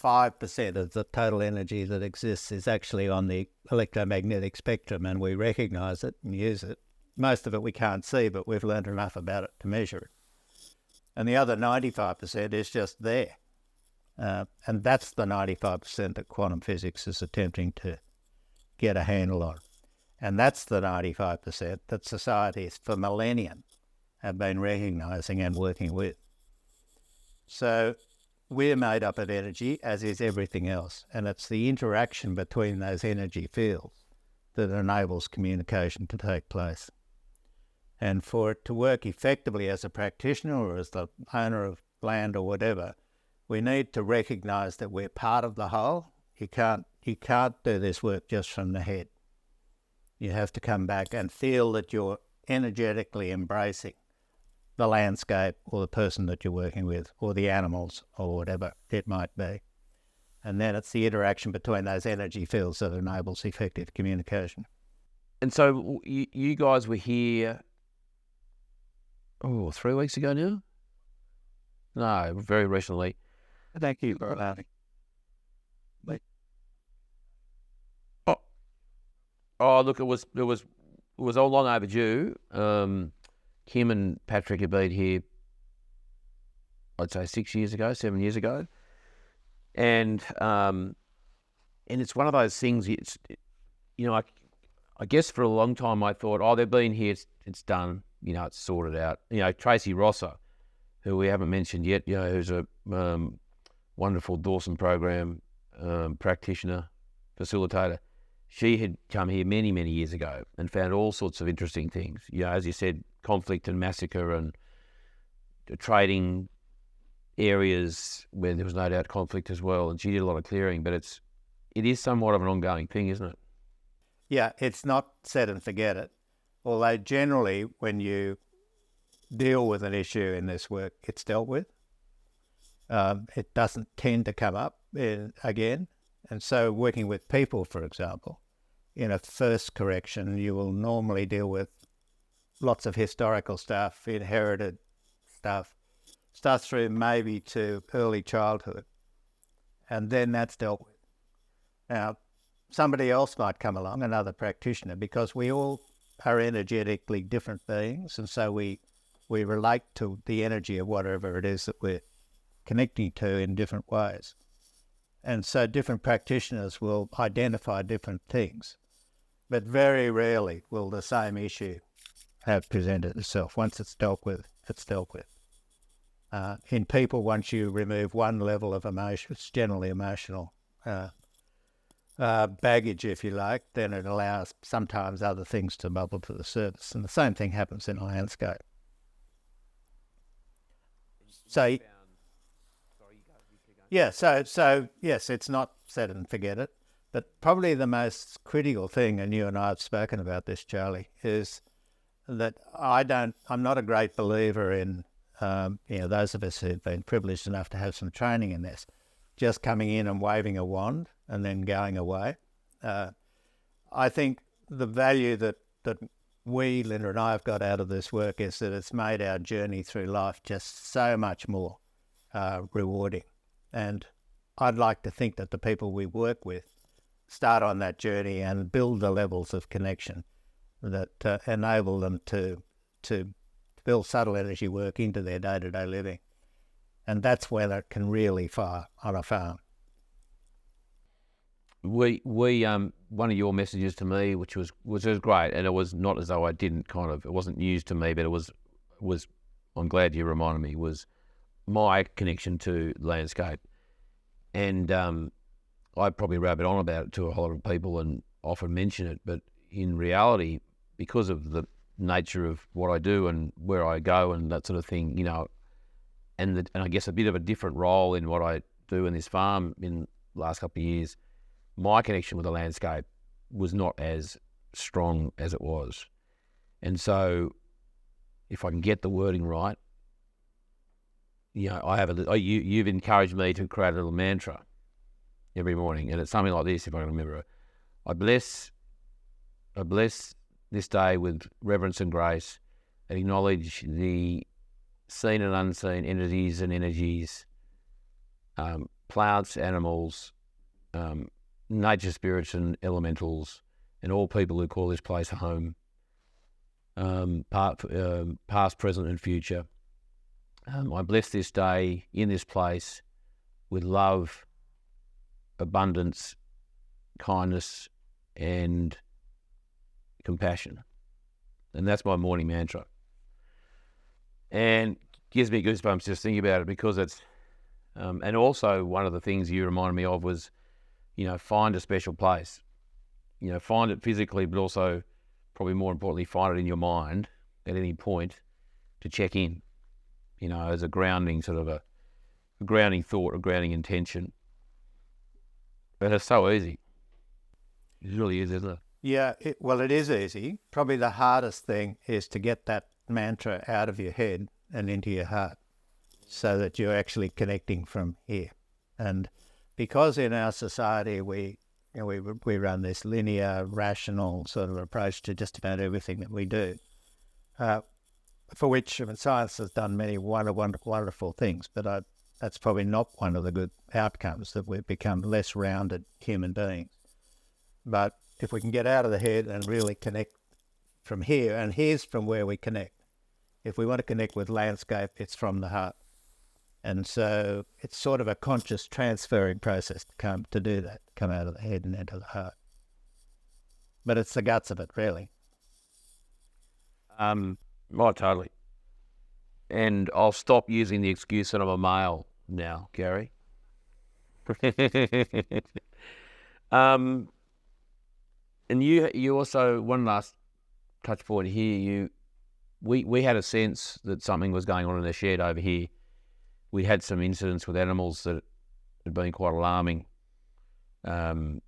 Speaker 1: 5% of the total energy that exists is actually on the electromagnetic spectrum, and we recognise it and use it. Most of it we can't see, but we've learned enough about it to measure it. And the other 95% is just there. And that's the 95% that quantum physics is attempting to get a handle on. And that's the 95% that societies for millennia have been recognising and working with. So we're made up of energy, as is everything else, and it's the interaction between those energy fields that enables communication to take place. And for it to work effectively as a practitioner or as the owner of land or whatever, we need to recognise that we're part of the whole. You can't do this work just from the head. You have to come back and feel that you're energetically embracing the landscape or the person that you're working with or the animals or whatever it might be. And then it's the interaction between those energy fields that enables effective communication.
Speaker 3: And so you guys were here, 3 weeks ago now? No, very recently.
Speaker 1: Thank you for allowing.
Speaker 3: Oh, look, it was all long overdue. Kim and Patrick had been here, I'd say 7 years ago, and it's one of those things. I guess for a long time I thought, they've been here, it's done, it's sorted out. Tracy Rosser, who we haven't mentioned yet, who's a wonderful Dawson program practitioner, facilitator. She had come here many, many years ago and found all sorts of interesting things. As you said, conflict and massacre and trading areas where there was no doubt conflict as well. And she did a lot of clearing, but it is somewhat of an ongoing thing, isn't it?
Speaker 1: Yeah, it's not set and forget it. Although generally when you deal with an issue in this work, it's dealt with. It doesn't tend to come up again. And so working with people, for example, in a first correction, you will normally deal with lots of historical stuff, inherited stuff through maybe to early childhood, and then that's dealt with. Now, somebody else might come along, another practitioner, because we all are energetically different beings, and so we relate to the energy of whatever it is that we're connecting to in different ways. And so different practitioners will identify different things, but very rarely will the same issue have presented itself. Once it's dealt with, it's dealt with. In people, once you remove one level of emotion, it's generally emotional baggage, if you like, then it allows sometimes other things to bubble to the surface. And the same thing happens in a landscape. So, yeah, so yes, it's not set and forget it. But probably the most critical thing, and you and I have spoken about this, Charlie, is that I'm not a great believer in, those of us who've been privileged enough to have some training in this, just coming in and waving a wand and then going away. I think the value that we, Linda and I, have got out of this work is that it's made our journey through life just so much more rewarding. And I'd like to think that the people we work with start on that journey and build the levels of connection that enable them to build subtle energy work into their day-to-day living. And that's where it can really fire on a farm.
Speaker 3: We one of your messages to me, which was great, and it was not as though I didn't it wasn't news to me, but it was I'm glad you reminded me, was my connection to landscape. And I probably rabbit on about it to a whole lot of people and often mention it, but in reality, because of the nature of what I do and where I go and that sort of thing, and I guess a bit of a different role in what I do in this farm in the last couple of years, my connection with the landscape was not as strong as it was. And so if I can get the wording right, I have you've encouraged me to create a little mantra every morning, and it's something like this, if I can remember it. I bless this day with reverence and grace, and acknowledge the seen and unseen entities and energies, plants, animals, nature spirits and elementals, and all people who call this place home, past, present and future. I bless this day in this place with love, abundance, kindness and compassion. And that's my morning mantra. And gives me goosebumps just thinking about it, because it's, and also one of the things you reminded me of was, find a special place. Find it physically, but also probably more importantly, find it in your mind at any point to check in, as a grounding sort of a grounding thought, a grounding intention. But it's so easy. It really is, isn't it?
Speaker 1: Yeah, it is easy. Probably the hardest thing is to get that mantra out of your head and into your heart so that you're actually connecting from here. And because in our society we run this linear, rational sort of approach to just about everything that we do, for which science has done many wonderful things, but that's probably not one of the good outcomes, that we've become less rounded human beings. But if we can get out of the head and really connect from here, and here's from where we connect. If we want to connect with landscape, it's from the heart. And so it's sort of a conscious transferring process to do that, come out of the head and into the heart. But it's the guts of it, really.
Speaker 3: Oh, totally. And I'll stop using the excuse that I'm a male now, Gary. And you also, one last touch point here, we had a sense that something was going on in the shed over here. We had some incidents with animals that had been quite alarming. And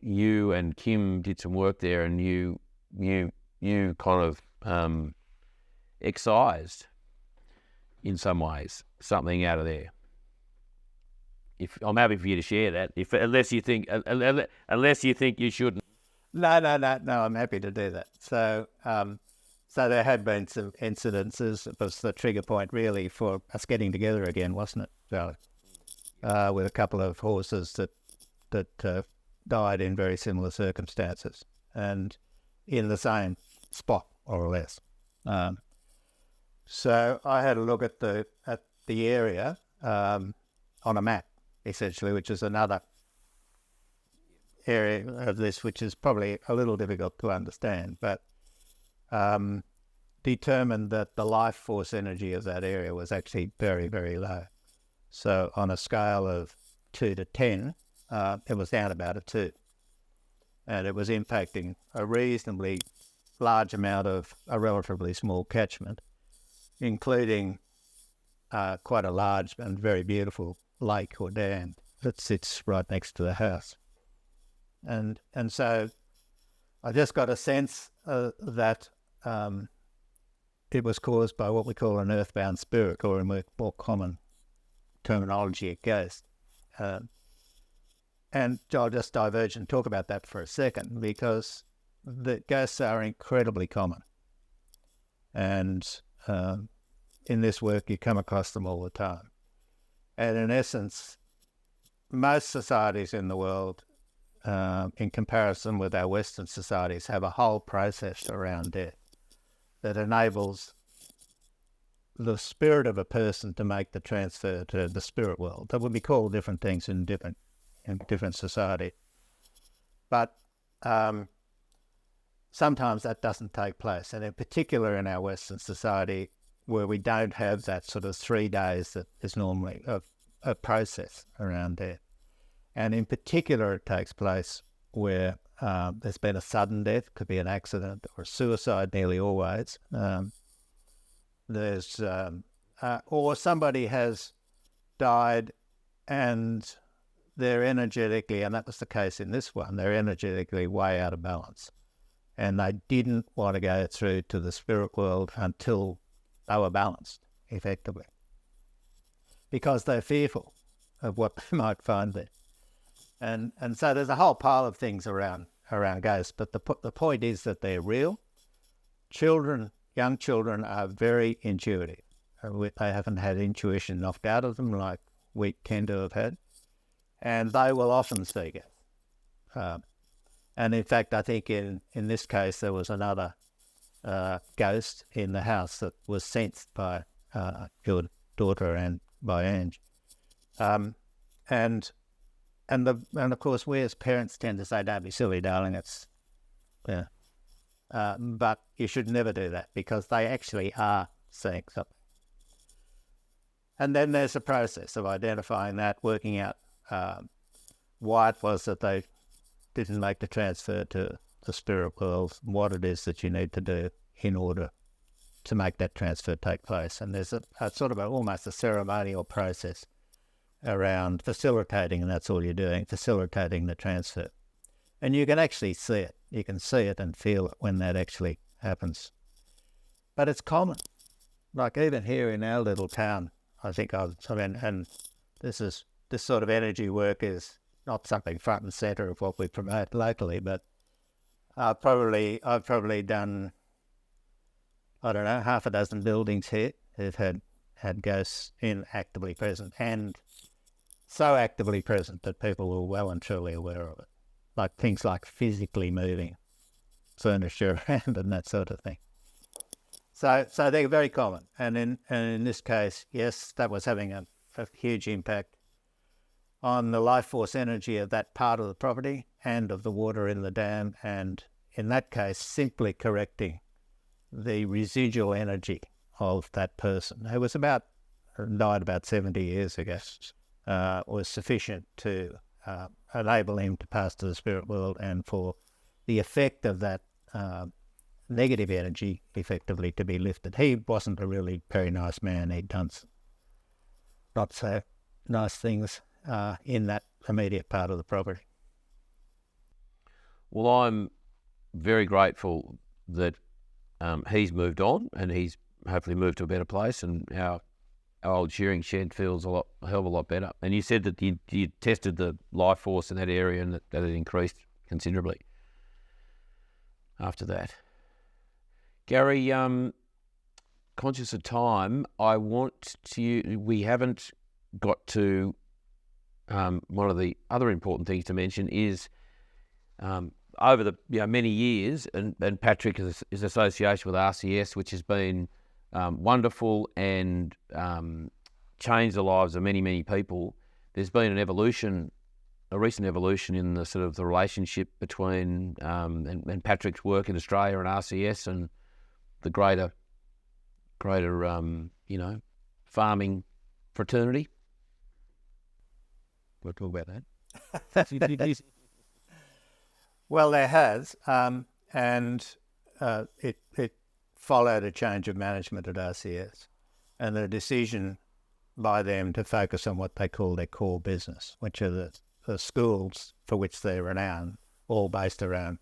Speaker 3: you and Kim did some work there, and you kind of excised, in some ways, something out of there. If I'm happy for you to share that, unless you think you shouldn't.
Speaker 1: No, I'm happy to do that. So there had been some incidences. It was the trigger point really for us getting together again, wasn't it, Charlie? With a couple of horses that died in very similar circumstances and in the same spot, more or less. So I had a look at the area on a map, essentially, which is another area of this, which is probably a little difficult to understand, but determined that the life force energy of that area was actually very, very low. So on a scale of 2 to 10, it was down about a 2. And it was impacting a reasonably large amount of a relatively small catchment, including quite a large and very beautiful lake or dam that sits right next to the house. And so I just got a sense that it was caused by what we call an earthbound spirit, or in more common terminology, a ghost. And I'll just diverge and talk about that for a second, because the ghosts are incredibly common. And in this work, you come across them all the time. And in essence, most societies in the world, in comparison with our Western societies, have a whole process around death that enables the spirit of a person to make the transfer to the spirit world. That would be called different things in different society. But sometimes that doesn't take place. And in particular in our Western society, where we don't have that sort of 3 days that is normally a process around death. And in particular, it takes place where there's been a sudden death, could be an accident or a suicide, nearly always. Or somebody has died and they're energetically, and that was the case in this one, they're energetically way out of balance. And they didn't want to go through to the spirit world until they were balanced, effectively, because they're fearful of what they might find there. And so there's a whole pile of things around ghosts, but the point is that they're real. Young children are very intuitive. They haven't had intuition knocked out of them like we tend to have had, and they will often see it. And in fact, I think in this case there was another ghost in the house that was sensed by your daughter and by Ange. And of course, we as parents tend to say, "Don't be silly, darling." But you should never do that, because they actually are seeing something. And then there's a process of identifying that, working out why it was that they didn't make the transfer to the spirit world, what it is that you need to do in order to make that transfer take place. And there's a sort of almost a ceremonial process around facilitating, and that's all you're doing, facilitating the transfer. And you can actually see it. You can see it and feel it when that actually happens. But it's common. Like even here in our little town, I think and this sort of energy work is not something front and centre of what we promote locally, but I've probably done, I don't know, half a dozen buildings here who've had ghosts actively present, and so actively present that people were well and truly aware of it. Like things like physically moving furniture around and that sort of thing. So they're very common. And in this case, yes, that was having a huge impact on the life force energy of that part of the property and of the water in the dam, and in that case, simply correcting the residual energy of that person, who died about 70 years ago, was sufficient to enable him to pass to the spirit world, and for the effect of that negative energy effectively to be lifted. He wasn't a really very nice man. He'd done some not so nice things in that immediate part of the property.
Speaker 3: Well, I'm very grateful that he's moved on, and he's hopefully moved to a better place, and our old shearing shed feels a hell of a lot better. And you said that you tested the life force in that area, and that it increased considerably after that. Garry, conscious of time, we haven't got to one of the other important things to mention is over the many years, and Patrick's association with RCS, which has been wonderful and changed the lives of many, many people. There's been a recent evolution in the sort of the relationship between and Patrick's work in Australia and RCS and the greater farming fraternity. We'll talk about that.
Speaker 1: Well, there has, and it followed a change of management at RCS, and the decision by them to focus on what they call their core business, which are the schools for which they're renowned, all based around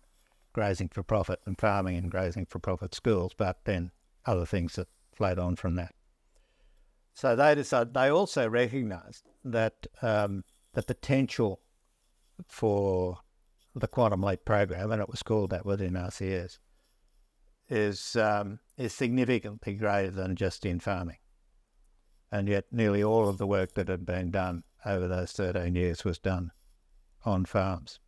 Speaker 1: grazing for profit and farming and grazing for profit schools, but then other things that flowed on from that. So they decided, they also recognised that the potential for the Quantum Leap program, and it was called that within RCS, is significantly greater than just in farming. And yet nearly all of the work that had been done over those 13 years was done on farms.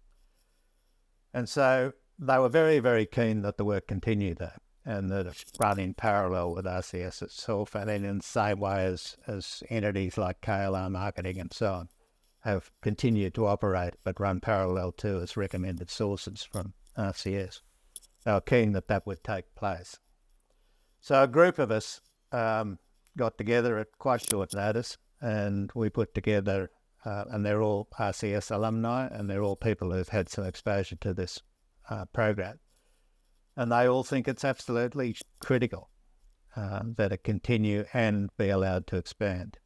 Speaker 1: And so they were very, very keen that the work continued there and that it run in parallel with RCS itself, and then in the same way as entities like KLR Marketing and so on have continued to operate but run parallel to as recommended sources from RCS. They were keen that that would take place. So a group of us got together at quite short notice, and we put together, and they're all RCS alumni, and they're all people who've had some exposure to this program. And they all think it's absolutely critical that it continue and be allowed to expand.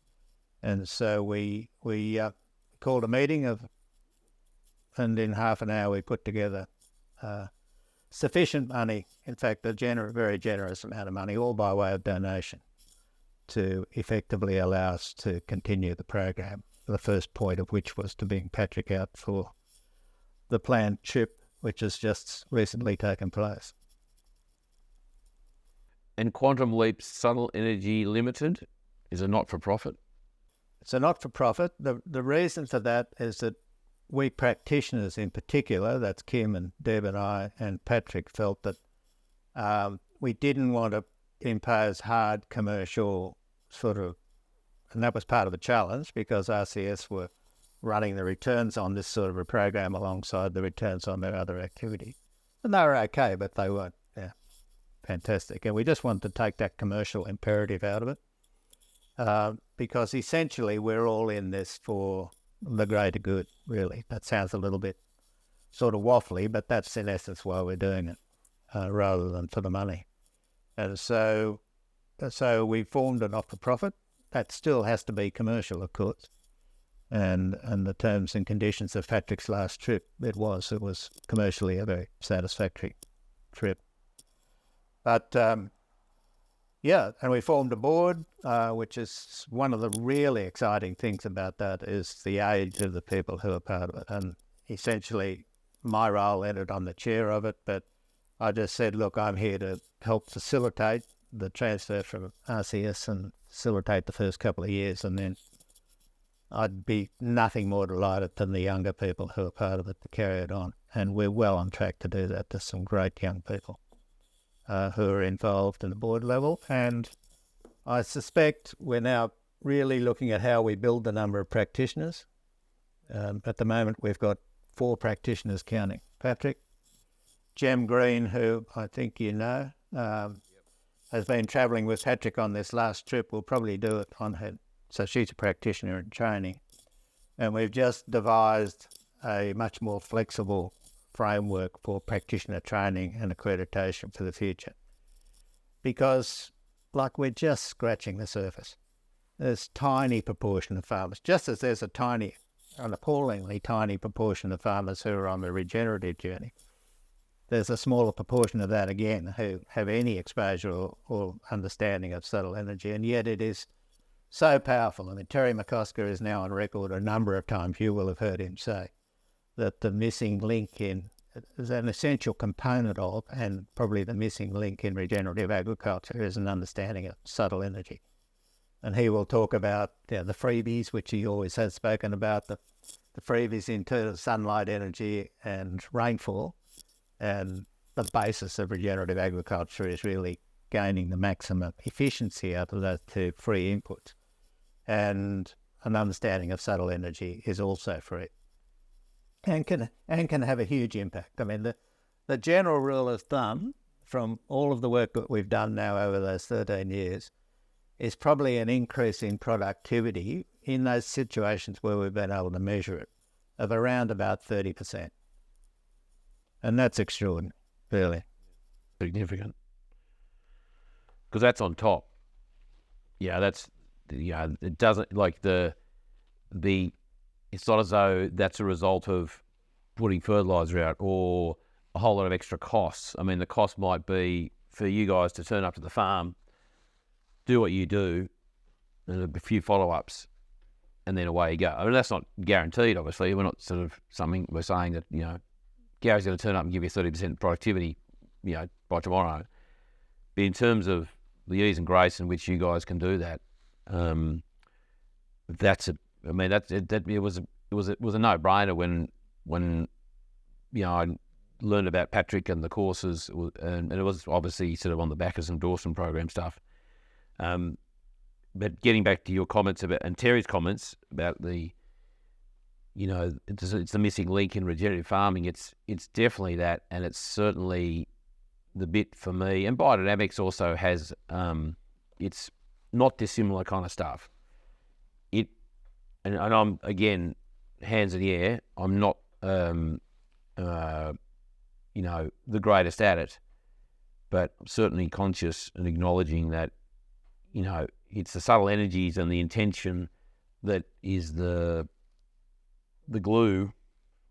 Speaker 1: And so we called a meeting and in half an hour we put together sufficient money, in fact a very generous amount of money, all by way of donation, to effectively allow us to continue the program. The first point of which was to bring Patrick out for the planned trip, which has just recently taken place.
Speaker 3: And Quantum Leap Subtle Energy Limited is a not-for-profit?
Speaker 1: It's a not-for-profit. The reason for that is that we practitioners in particular, that's Kim and Deb and I and Patrick, felt that we didn't want to impose hard commercial sort of, and that was part of the challenge because RCS were running the returns on this sort of a program alongside the returns on their other activity. And they were okay, but they weren't fantastic. And we just wanted to take that commercial imperative out of it because essentially we're all in this for the greater good, really. That sounds a little bit sort of waffly, but that's in essence why we're doing it, rather than for the money. And so we formed a not-for-profit. That still has to be commercial, of course. And the terms and conditions of Patrick's last trip, it was commercially a very satisfactory trip. But and we formed a board, which is one of the really exciting things about that is the age of the people who are part of it. And essentially my role ended on the chair of it, but I just said, look, I'm here to help facilitate the transfer from RCS and facilitate the first couple of years, and then I'd be nothing more delighted than the younger people who are part of it to carry it on. And we're well on track to do that. There's some great young people who are involved in the board level. And I suspect we're now really looking at how we build the number of practitioners. At the moment, we've got 4 practitioners counting. Patrick, Jem Green, who I think you know, has been travelling with Patrick on this last trip. We'll probably do it on her. So she's a practitioner in training. And we've just devised a much more flexible framework for practitioner training and accreditation for the future. Because, we're just scratching the surface. There's a tiny proportion of farmers, just as there's an appallingly tiny proportion of farmers who are on the regenerative journey. There's a smaller proportion of that, again, who have any exposure or understanding of subtle energy, and yet it is so powerful. I mean, Terry McCosker is now on record a number of times, you will have heard him say, that the missing link is an essential component of, and probably the missing link in regenerative agriculture is an understanding of subtle energy. And he will talk about the freebies, which he always has spoken about, the freebies in terms of sunlight energy and rainfall. And the basis of regenerative agriculture is really gaining the maximum efficiency out of those 2 free inputs. And an understanding of subtle energy is also free and can have a huge impact. I mean, the general rule of thumb from all of the work that we've done now over those 13 years is probably an increase in productivity in those situations where we've been able to measure it, of around about 30%. And that's extraordinary, really.
Speaker 3: Significant. Because that's on top. Yeah, that's, it doesn't, like it's not as though that's a result of putting fertiliser out or a whole lot of extra costs. I mean, the cost might be for you guys to turn up to the farm, do what you do, and a few follow-ups, and then away you go. I mean, that's not guaranteed, obviously. We're not we're saying that, Gary's going to turn up and give you 30% productivity, by tomorrow. But in terms of the ease and grace in which you guys can do that, it was a no-brainer when I learned about Patrick and the courses, and it was obviously sort of on the back of some Dawson program stuff. But getting back to your comments about, and Terry's comments about it's the missing link in regenerative farming. It's definitely that, and it's certainly the bit for me. And biodynamics also has, it's not dissimilar kind of stuff. And I'm, again, hands in the air. I'm not, the greatest at it, but I'm certainly conscious and acknowledging that, it's the subtle energies and the intention that is the glue,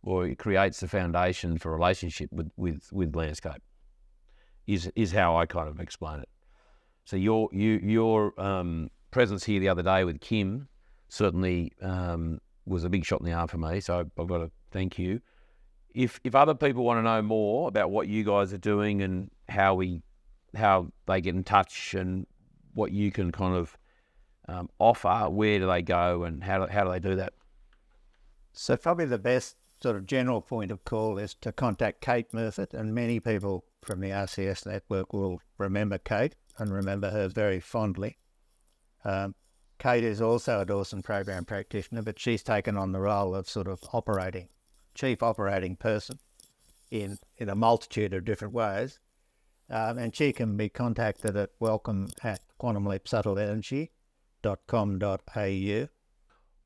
Speaker 3: or it creates the foundation for a relationship with landscape, is how I kind of explain it. So your presence here the other day with Kim certainly was a big shot in the arm for me, so I've got to thank you. If other people want to know more about what you guys are doing and how they get in touch and what you can kind of offer, where do they go and how do they do that?
Speaker 1: So probably the best sort of general point of call is to contact Kate Murfitt, and many people from the RCS network will remember Kate and remember her very fondly. Kate is also a Dawson program practitioner, but she's taken on the role of sort of chief operating person in a multitude of different ways. And she can be contacted at welcome@quantumleapsubtleenergy.com.au.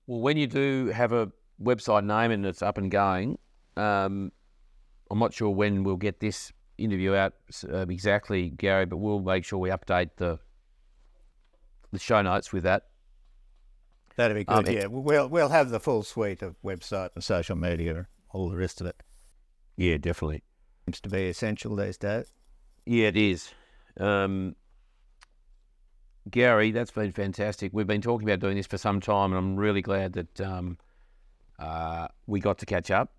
Speaker 3: Well, when you do have a website name and it's up and going, I'm not sure when we'll get this interview out exactly, Gary, but we'll make sure we update the show notes with that.
Speaker 1: That'd be good, yeah. We'll have the full suite of website and social media, all the rest of it.
Speaker 3: Yeah, definitely.
Speaker 1: Seems to be essential these days.
Speaker 3: Yeah, it is. Gary, that's been fantastic. We've been talking about doing this for some time, and I'm really glad that we got to catch up.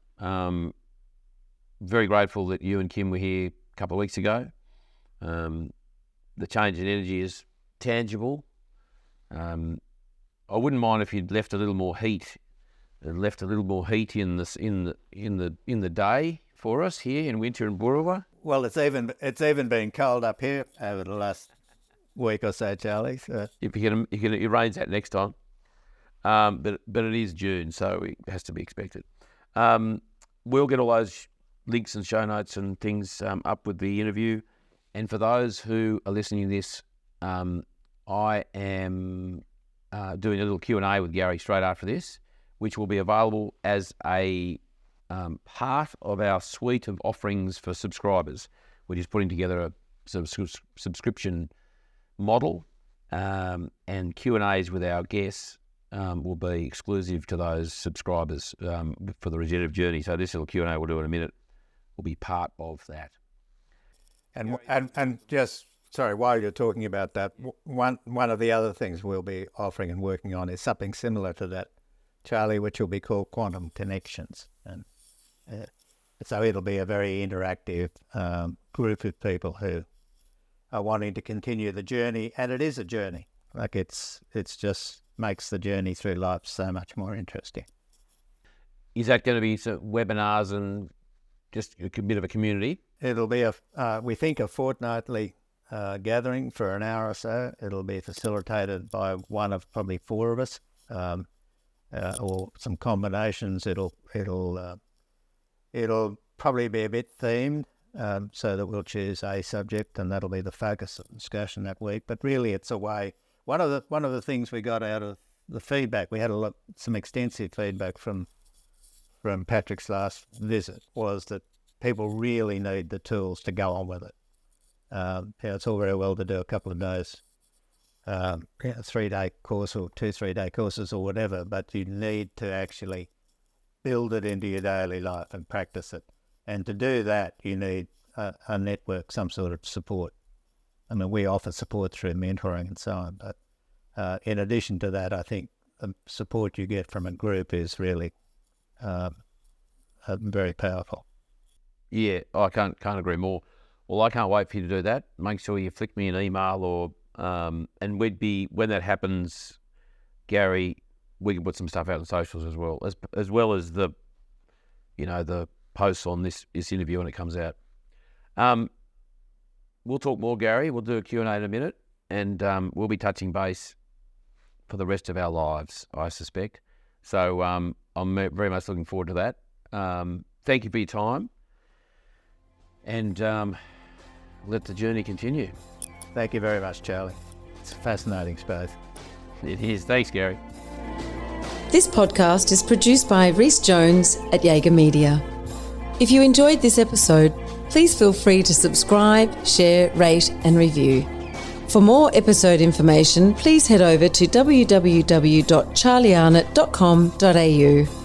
Speaker 3: Very grateful that you and Kim were here a couple of weeks ago. The change in energy is tangible. I wouldn't mind if you'd left a little more heat, in the day for us here in winter in Burrawa.
Speaker 1: Well, it's even been cold up here over the last week or so, Charlie. So.
Speaker 3: If you can arrange that next time. But it is June, so it has to be expected. We'll get all those links and show notes and things up with the interview. And for those who are listening to this, I am doing a little Q&A with Gary straight after this, which will be available as a part of our suite of offerings for subscribers. We're just putting together a subscription model, and Q&As with our guests will be exclusive to those subscribers for the Regenerative Journey. So this little Q&A we'll do in a minute will be part of that.
Speaker 1: And just, sorry, while you're talking about that, one of the other things we'll be offering and working on is something similar to that, Charlie, which will be called Quantum Connections. And so it'll be a very interactive group of people who are wanting to continue the journey, and it is a journey. Like it's just makes the journey through life so much more interesting.
Speaker 3: Is that going to be webinars and just a bit of a community?
Speaker 1: It'll be we think a fortnightly gathering for an hour or so. It'll be facilitated by one of probably four of us, or some combinations. It'll probably be a bit themed, so that we'll choose a subject, and that'll be the focus of discussion that week. But really, it's a way. One of the things we got out of the feedback, we had some extensive feedback from Patrick's last visit, was that people really need the tools to go on with it. It's all very well to do a couple of days, 3-day course or 2-3-day courses or whatever, but you need to actually build it into your daily life and practice it. And to do that, you need a network, some sort of support. I mean, we offer support through mentoring and so on, but in addition to that, I think the support you get from a group is really very powerful.
Speaker 3: Yeah, I can't agree more. Well, I can't wait for you to do that. Make sure you flick me an email, or and when that happens, Gary, we can put some stuff out on socials as well as the, the posts on this interview when it comes out. We'll talk more, Gary. We'll do a Q&A in a minute, and we'll be touching base for the rest of our lives, I suspect. So I'm very much looking forward to that. Thank you for your time, and let the journey continue.
Speaker 1: Thank you very much, Charlie. It's a fascinating space.
Speaker 3: It is. Thanks, Gary.
Speaker 2: This podcast is produced by Rhys Jones at Jaeger Media. If you enjoyed this episode, please feel free to subscribe, share, rate and review. For more episode information, please head over to www.charliearnott.com.au.